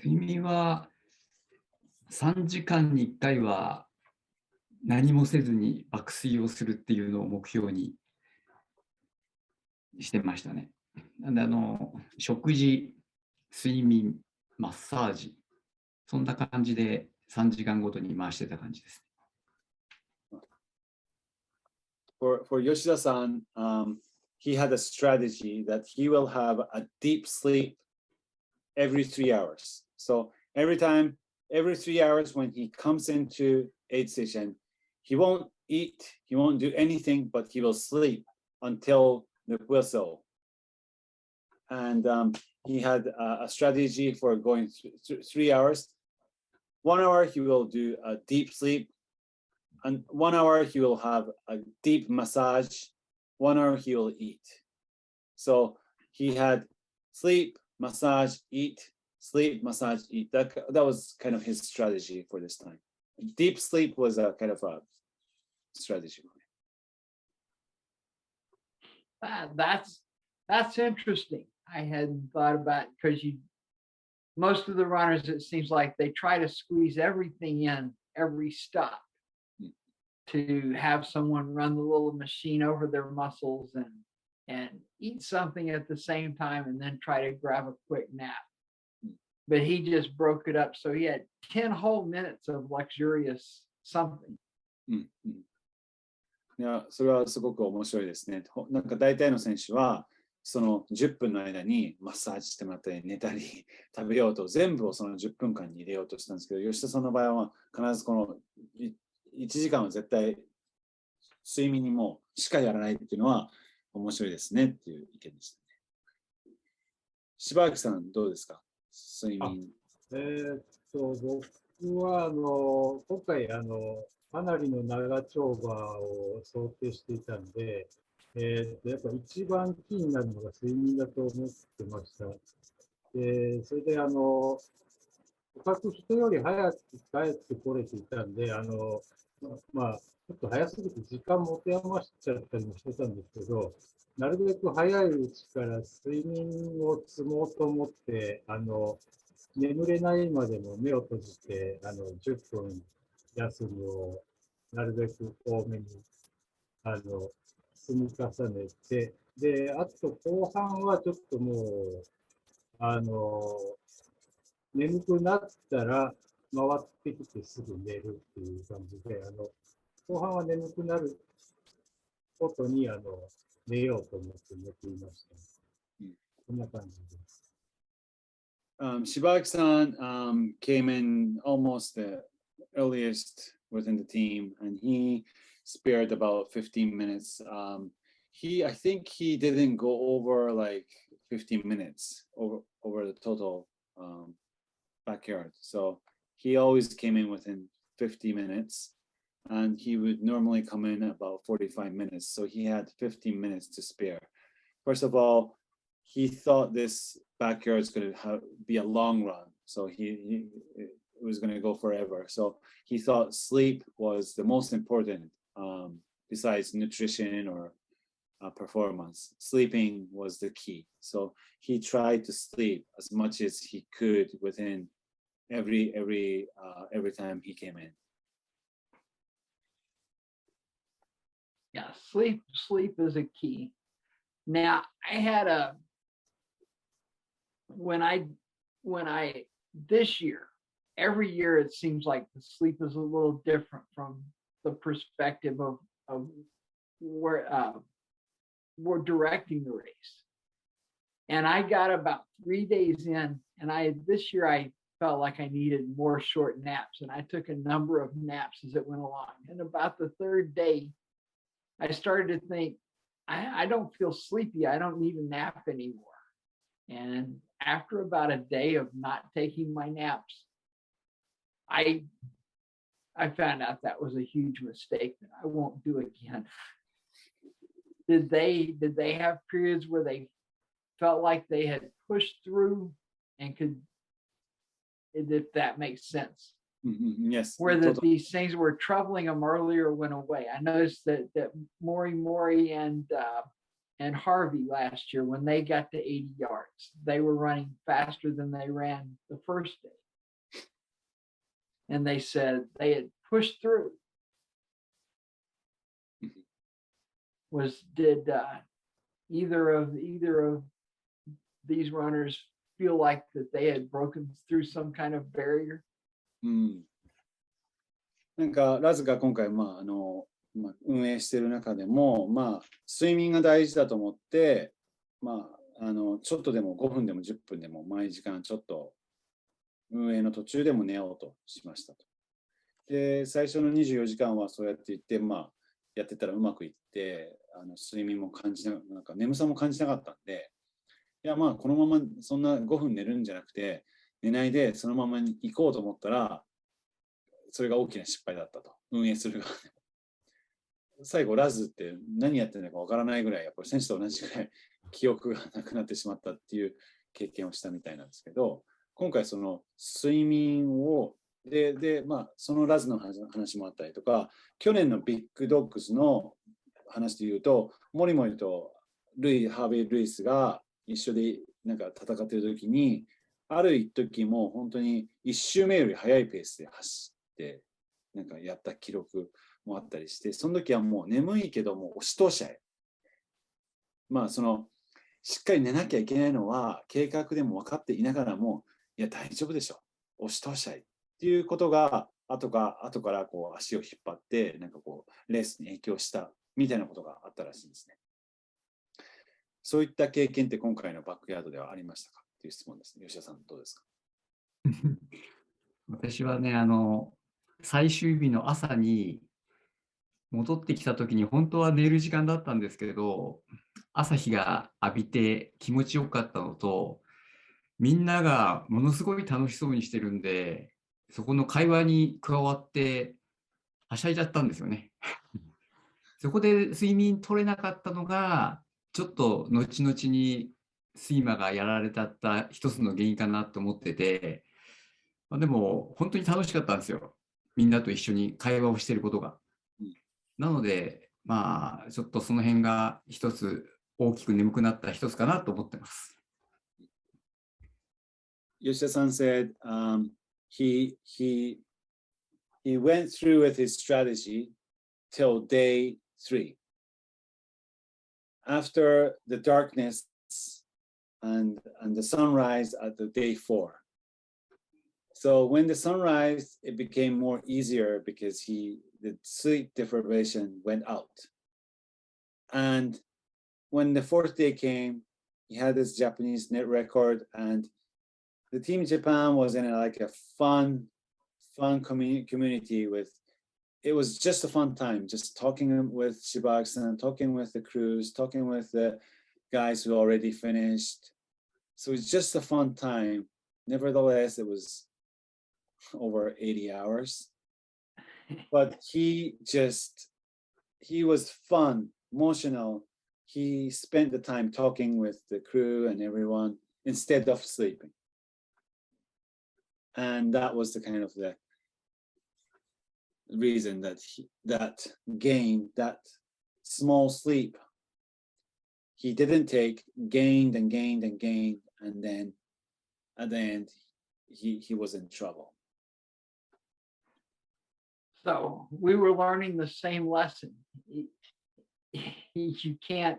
睡眠は3時間に1回は何もせずに爆睡をするっていうのを目標にしてましたね。なんで食事、睡眠、マッサージ、そんな感じで3時間ごとに回してた感じです。For Yoshida-san, he had a strategy that he will have a deep sleep every 3 hours. So every 3 hours when he comes into aid station, he won't eat, he won't do anything, but he will sleep until the whistle. And he had a strategy for going 3 hours. 1 hour he will do a deep sleep. And 1 hour he will have a deep massage. 1 hour he will eat. So he had sleep, massage, eat, sleep, massage, eat. That was kind of his strategy for this time. Deep sleep was a kind of a strategy. That's interesting. I hadn't thought about it because most of the runners, it seems like they try to squeeze everything in every stop. To have someone run the little machine over their muscles and eat something at the same time and then try to grab a quick nap. but he just broke it up. So he had 10 whole minutes of luxurious something. うんうん、いや、それはすごく面白いですね。なんか大体の選手は、その10分の間にマッサージしてもらったり、寝たり、食べようと、全部をその10分間に入れようとしたんですけど、吉田さんの場合は、必ずこの1時間は絶対、睡眠にもしかやらないっていうのは面白いですねっていう意見でしたね。柴明さん、どうですか、睡眠。僕は今回かなりの長丁場を想定していたんで、やっぱ一番キーになるのが睡眠だと思ってました。で、それでおかく人より早く帰ってこれていたんで、まあ、ちょっと早すぎて時間持て余しちゃったりもしてたんですけど、なるべく早いうちから睡眠を積もうと思って、眠れないまでも目を閉じて、10分休みをなるべく多めに、積み重ねて、で、あと後半はちょっともう、眠くなったら回ってきてすぐ寝るっていう感じで、後半は眠くなることに、寝ようと思って寝ていました。こんな感じです。Shibawaki-san came in almost the earliest within the team, and he spared about 15 minutes. I think he didn't go over like 15 minutes over the total backyard. So he always came in within 50 minutes, and he would normally come in about 45 minutes. So he had 15 minutes to spare. First of all, he thought this backyard is going to be a long run. So it was going to go forever. So he thought sleep was the most important, besides nutrition or performance. Sleeping was the key. So he tried to sleep as much as he could within every time he came in. Yeah, sleep is a key. Now I had when I this year, every year it seems like the sleep is a little different from the perspective of where we're directing the race. And I got about 3 days in, and this year I felt like I needed more short naps, and I took a number of naps as it went along. And about the third day, I started to think, I don't feel sleepy. I don't need a nap anymore. And after about a day of not taking my naps, I found out that was a huge mistake that I won't do again. Did they have periods where they felt like they had pushed through and could, if that makes sense? Yes. Where these things were troubling them earlier went away. I noticed that Mori and Harvey last year, when they got to 80 yards, they were running faster than they ran the first day. And they said they had pushed through. Did either of these runners feel like that they had broken through some kind of barrier? なんかラズが今回、運営している中でも、睡眠が大事だと思って、ちょっとでも5分でも10分でも毎時間ちょっと運営の途中でも寝ようとしましたと。で、最初の24時間はそうやって言って、やってたらうまくいって、睡眠もなんか眠さも感じなかったんで、いやこのままそんな5分寝るんじゃなくて、寝ないでそのままに行こうと思ったら、それが大きな失敗だったと、運営する側でも。最後、ラズって何やってるのかわからないぐらい、やっぱり選手と同じぐらい記憶がなくなってしまったっていう経験をしたみたいなんですけど、今回その睡眠を、そのラズの話もあったりとか、去年のビッグドッグスの話で言うと、モリモリとハーベイ・ルイスが一緒でなんか戦ってる時に、ある一時も本当に1周目より速いペースで走ってなんかやった記録もあったりして、その時はもう眠いけども押し通しちゃえ。しっかり寝なきゃいけないのは計画でも分かっていながらも、いや、大丈夫でしょ。押し通したい。っていうことが、後からこう足を引っ張って、なんかこう、レースに影響したみたいなことがあったらしいんですね。そういった経験って今回のバックヤードではありましたかっていう質問ですね。吉田さん、どうですか？私はね、最終日の朝に戻ってきた時に本当は寝る時間だったんですけど、朝日が浴びて気持ちよかったのと、みんながものすごい楽しそうにしてるんで、そこの会話に加わってはしゃいじゃったんですよね。そこで睡眠取れなかったのが、ちょっと後々に睡魔がやられた一つの原因かなと思ってて、でも本当に楽しかったんですよ。みんなと一緒に会話をしていることが。なので、まあ、ちょっとその辺が一つ大きく眠くなった一つかなと思ってます。Yoshida-san said he went through with his strategy till day 3. After the darkness and the sunrise at the day 4. So when the sunrise, it became more easier because the sleep deprivation went out. And when the 4th day came, he had this Japanese net record, and the Team Japan was in like a fun community with, it was just a fun time, just talking with Shibawaki-san, talking with the crews, talking with the guys who already finished. So it's just a fun time. Nevertheless, it was over 80 hours. But he was fun, emotional. He spent the time talking with the crew and everyone instead of sleeping. And that was the kind of the reason that that small sleep he didn't take, gained, and then at the end he was in trouble. So we were learning the same lesson. You can't,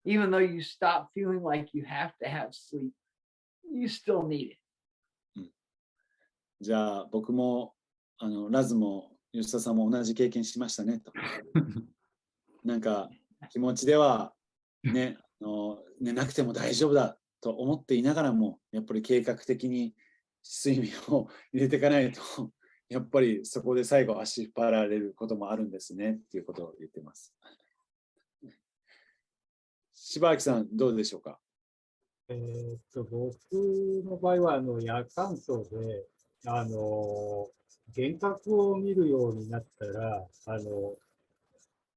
even though you stop feeling like you have to have sleep, you still need it. じゃあ僕もラズも吉田さんも同じ経験しましたねと。なんか気持ちではね、寝なくても大丈夫だと思っていながらも、やっぱり計画的に睡眠を入れていかないと、やっぱりそこで最後足引っ張られることもあるんですねっていうことを言ってます。柴明さん、どうでしょうか？僕の場合は夜間走で幻覚を見るようになったら、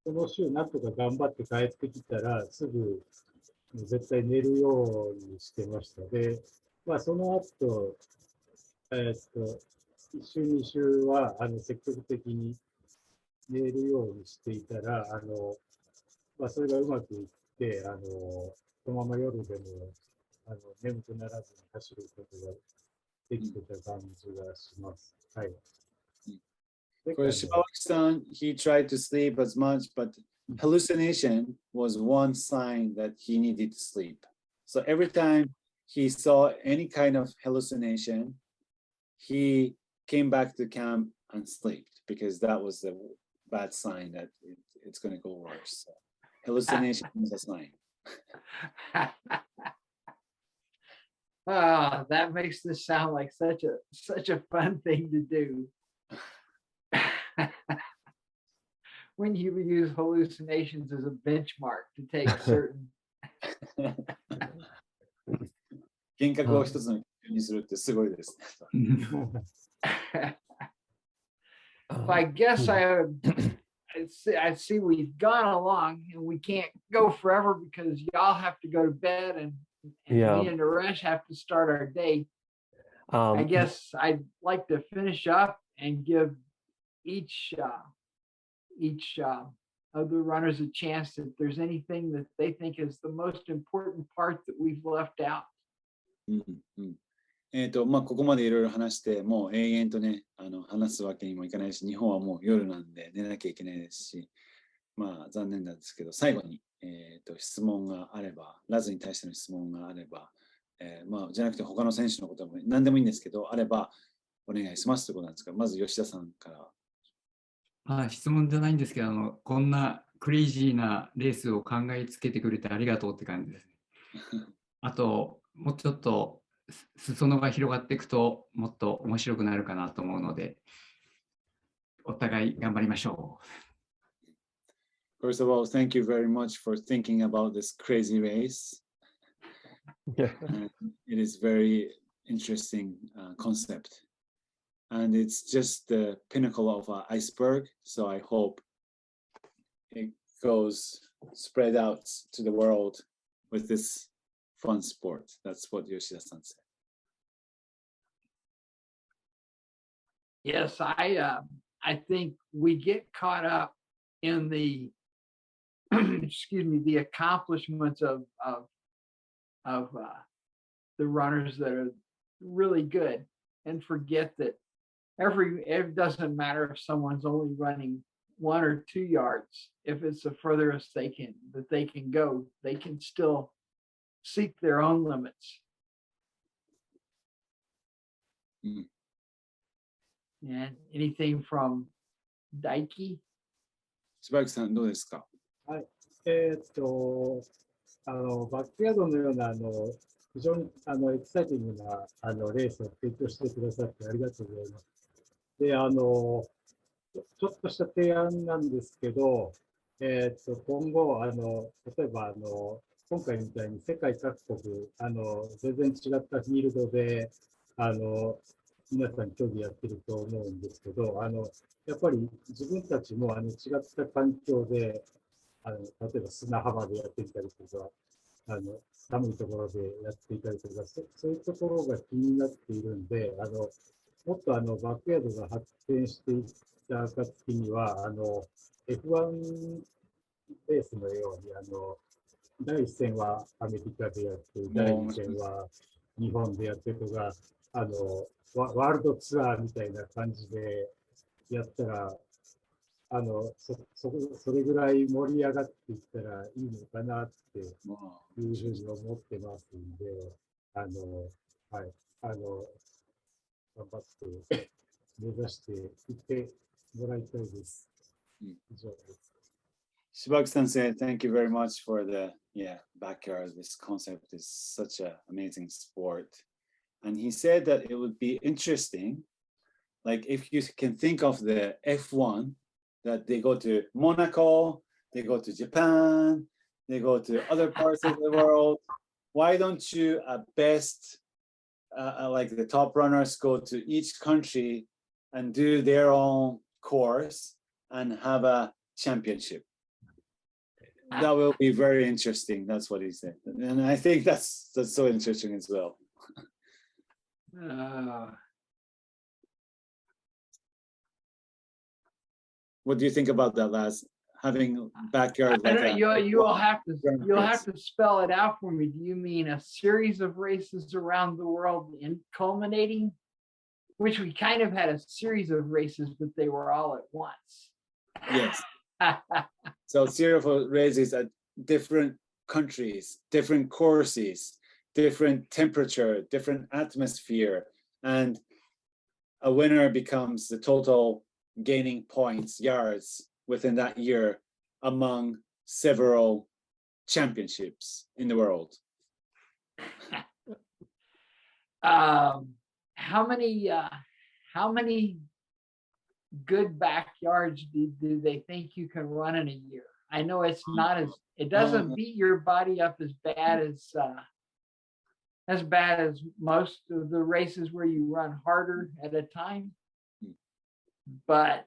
この週なんとか頑張って帰ってきたら、すぐ絶対寝るようにしてました。で、まあ、その後、1週、2週は積極的に寝るようにしていたら、まあ、それがうまくいって、そのまま夜でも眠くならずに走ることができてた感じがします。はい。これ、柴脇さん、he tried to sleep as much, but hallucination was one sign that he needed to sleep. So every time he saw any kind of hallucination, he came back to camp and slept because that was the bad sign that it's going to go worse. So hallucination is a sign. That makes this sound like such a fun thing to do. When you use hallucinations as a benchmark to take certain 幻覚を一つの基準にするってすごいですね。I guess I see we've gone along and we can't go forever because y'all have to go to bed and me and Naresh have to start our day. I guess I'd like to finish up and give each of the runners a chance if there's anything that they think is the most important part that we've left out. まあ、ここまでいろいろ話して、もう永遠とね、話すわけにもいかないし、日本はもう夜なんで寝なきゃいけないですし、まあ残念なんですけど、最後に、質問があれば、ラズに対しての質問があれば、まあ、じゃなくて他の選手のことも何でもいいんですけど、あればお願いしますということなんですが、まず吉田さんから。質問じゃないんですけど、こんなクレイジーなレースを考えつけてくれてありがとうって感じですね。あと、もうちょっと裾野が広がっていくと、もっと面白くなるかなと思うので、お互い頑張りましょう。First of all, thank you very much for thinking about this crazy race. Yeah. It is very interesting concept. And it's just the pinnacle of an iceberg. So I hope it goes spread out to the world with this fun sport. That's what Yoshida-san said. Yes, I think we get caught up in the excuse me, the accomplishments of the runners that are really good, and forget that it doesn't matter if someone's only running 1 or 2 yards. If it's the furthest they can go, they can still seek their own limits. And anything from Daiki? 柴木さんどうですか？はい。バックヤードのような、非常にエキサイティングなレースを提供してくださってありがとうございます。で、ちょっとした提案なんですけど、今後、例えば今回みたいに世界各国、全然違ったフィールドで、皆さん競技やってると思うんですけど、やっぱり自分たちも違った環境で、例えば砂浜でやっていたりとか、寒いところでやっていたりとか、そういうところが気になっているんで、もっとバックヤードが発展していった暁には、F1 レースのように、第1戦はアメリカでやって、第2戦は日本でやってとか、ワールドツアーみたいな感じでやったら、それぐらい盛り上がっていったらいいのかなっていうふうに思ってますんで、はい、頑張って目指していってもらいたいです。以上です。Shibawaki-san said, thank you very much for the backyard. This concept is such an amazing sport. And he said that it would be interesting, like if you can think of the F1, that they go to Monaco, they go to Japan, they go to other parts of the world. Why don't you best, like the top runners go to each country and do their own course and have a championship? That will be very interesting. That's what he said. And I think that's so interesting as well. What do you think about that, Laz? Having backyard like that? You'll have to spell it out for me. Do you mean a series of races around the world in culminating? Which we kind of had a series of races, but they were all at once. Yes. So series of races at different countries, different courses, different temperature, different atmosphere, and a winner becomes the total gaining points, yards within that year among several championships in the world. How many good backyards do they think you can run in a year? I know it doesn't beat your body up as bad as most of the races where you run harder at a time, but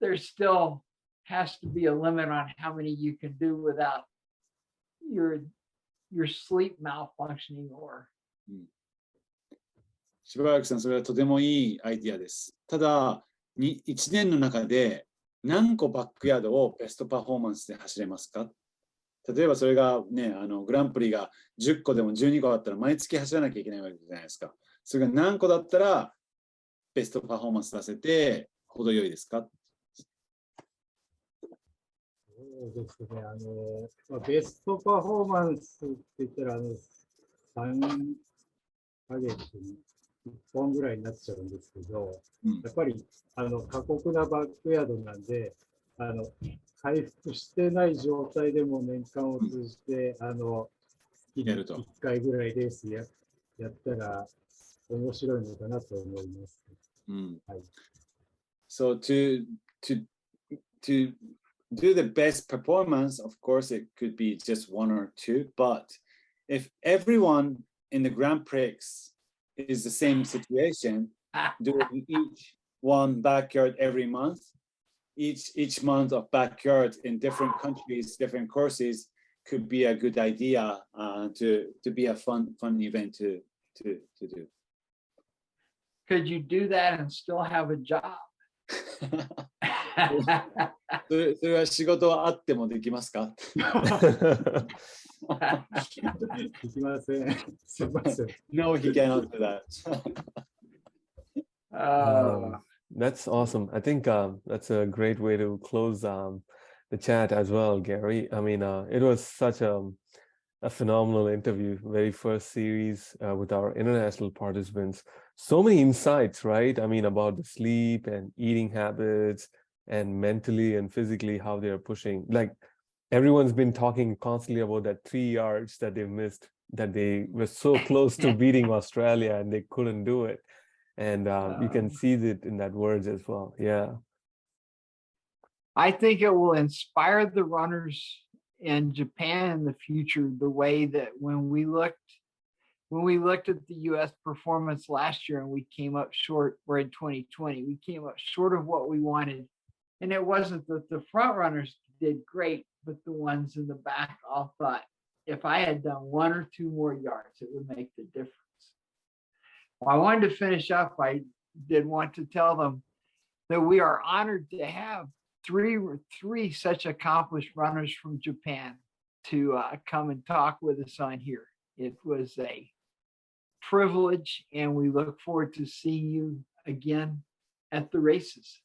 there still has to be a limit on how many you can do without your sleep malfunctioning or. 柴脇さん、それはとてもいいアイディアです。ただ、1年の中で何個バックヤードをベストパフォーマンスで走れますか？例えばそれがね、グランプリが10個でも12個だったら毎月走らなきゃいけないわけじゃないですか。それが何個だったらベストパフォーマンス出せて程よいですか？そうですね。ベストパフォーマンスって言ったら3ヶ月に1本ぐらいになっちゃうんですけど、うんやっぱり過酷なバックヤードなんで、回復してない状態でも年間を通じて、月にやると。 1回ぐらいレースやったら面白いのかなと思います。はい。So to do the best performance, of course, it could be just one or two. But if everyone in the Grand Prix is the same situation, doing each one backyard every month, each month of backyard in different countries, different courses, could be a good idea to be a fun event to do. Could you do that and still have a job? それは仕事はあってもできますか？できません。すいません。No, he cannot do that. That's awesome. I think that's a great way to close the chat as well, Gary. I mean, it was such a phenomenal interview, very first series with our international participants. So many insights, right? I mean, about the sleep and eating habits and mentally and physically how they're pushing. Like everyone's been talking constantly about that 3 yards that they missed, that they were so close to beating Australia and they couldn't do it. And you can see it in that words as well. Yeah. I think it will inspire the runners in Japan in the future, the way that when we looked at the US performance last year and we came up short, or in 2020, we came up short of what we wanted. And it wasn't that the front runners did great, but the ones in the back all thought, if I had done 1 or 2 more yards, it would make the difference. Well, I wanted to finish up. I did want to tell them that we are honored to have three such accomplished runners from Japan to come and talk with us on here. It was a privilege, and we look forward to seeing you again at the races.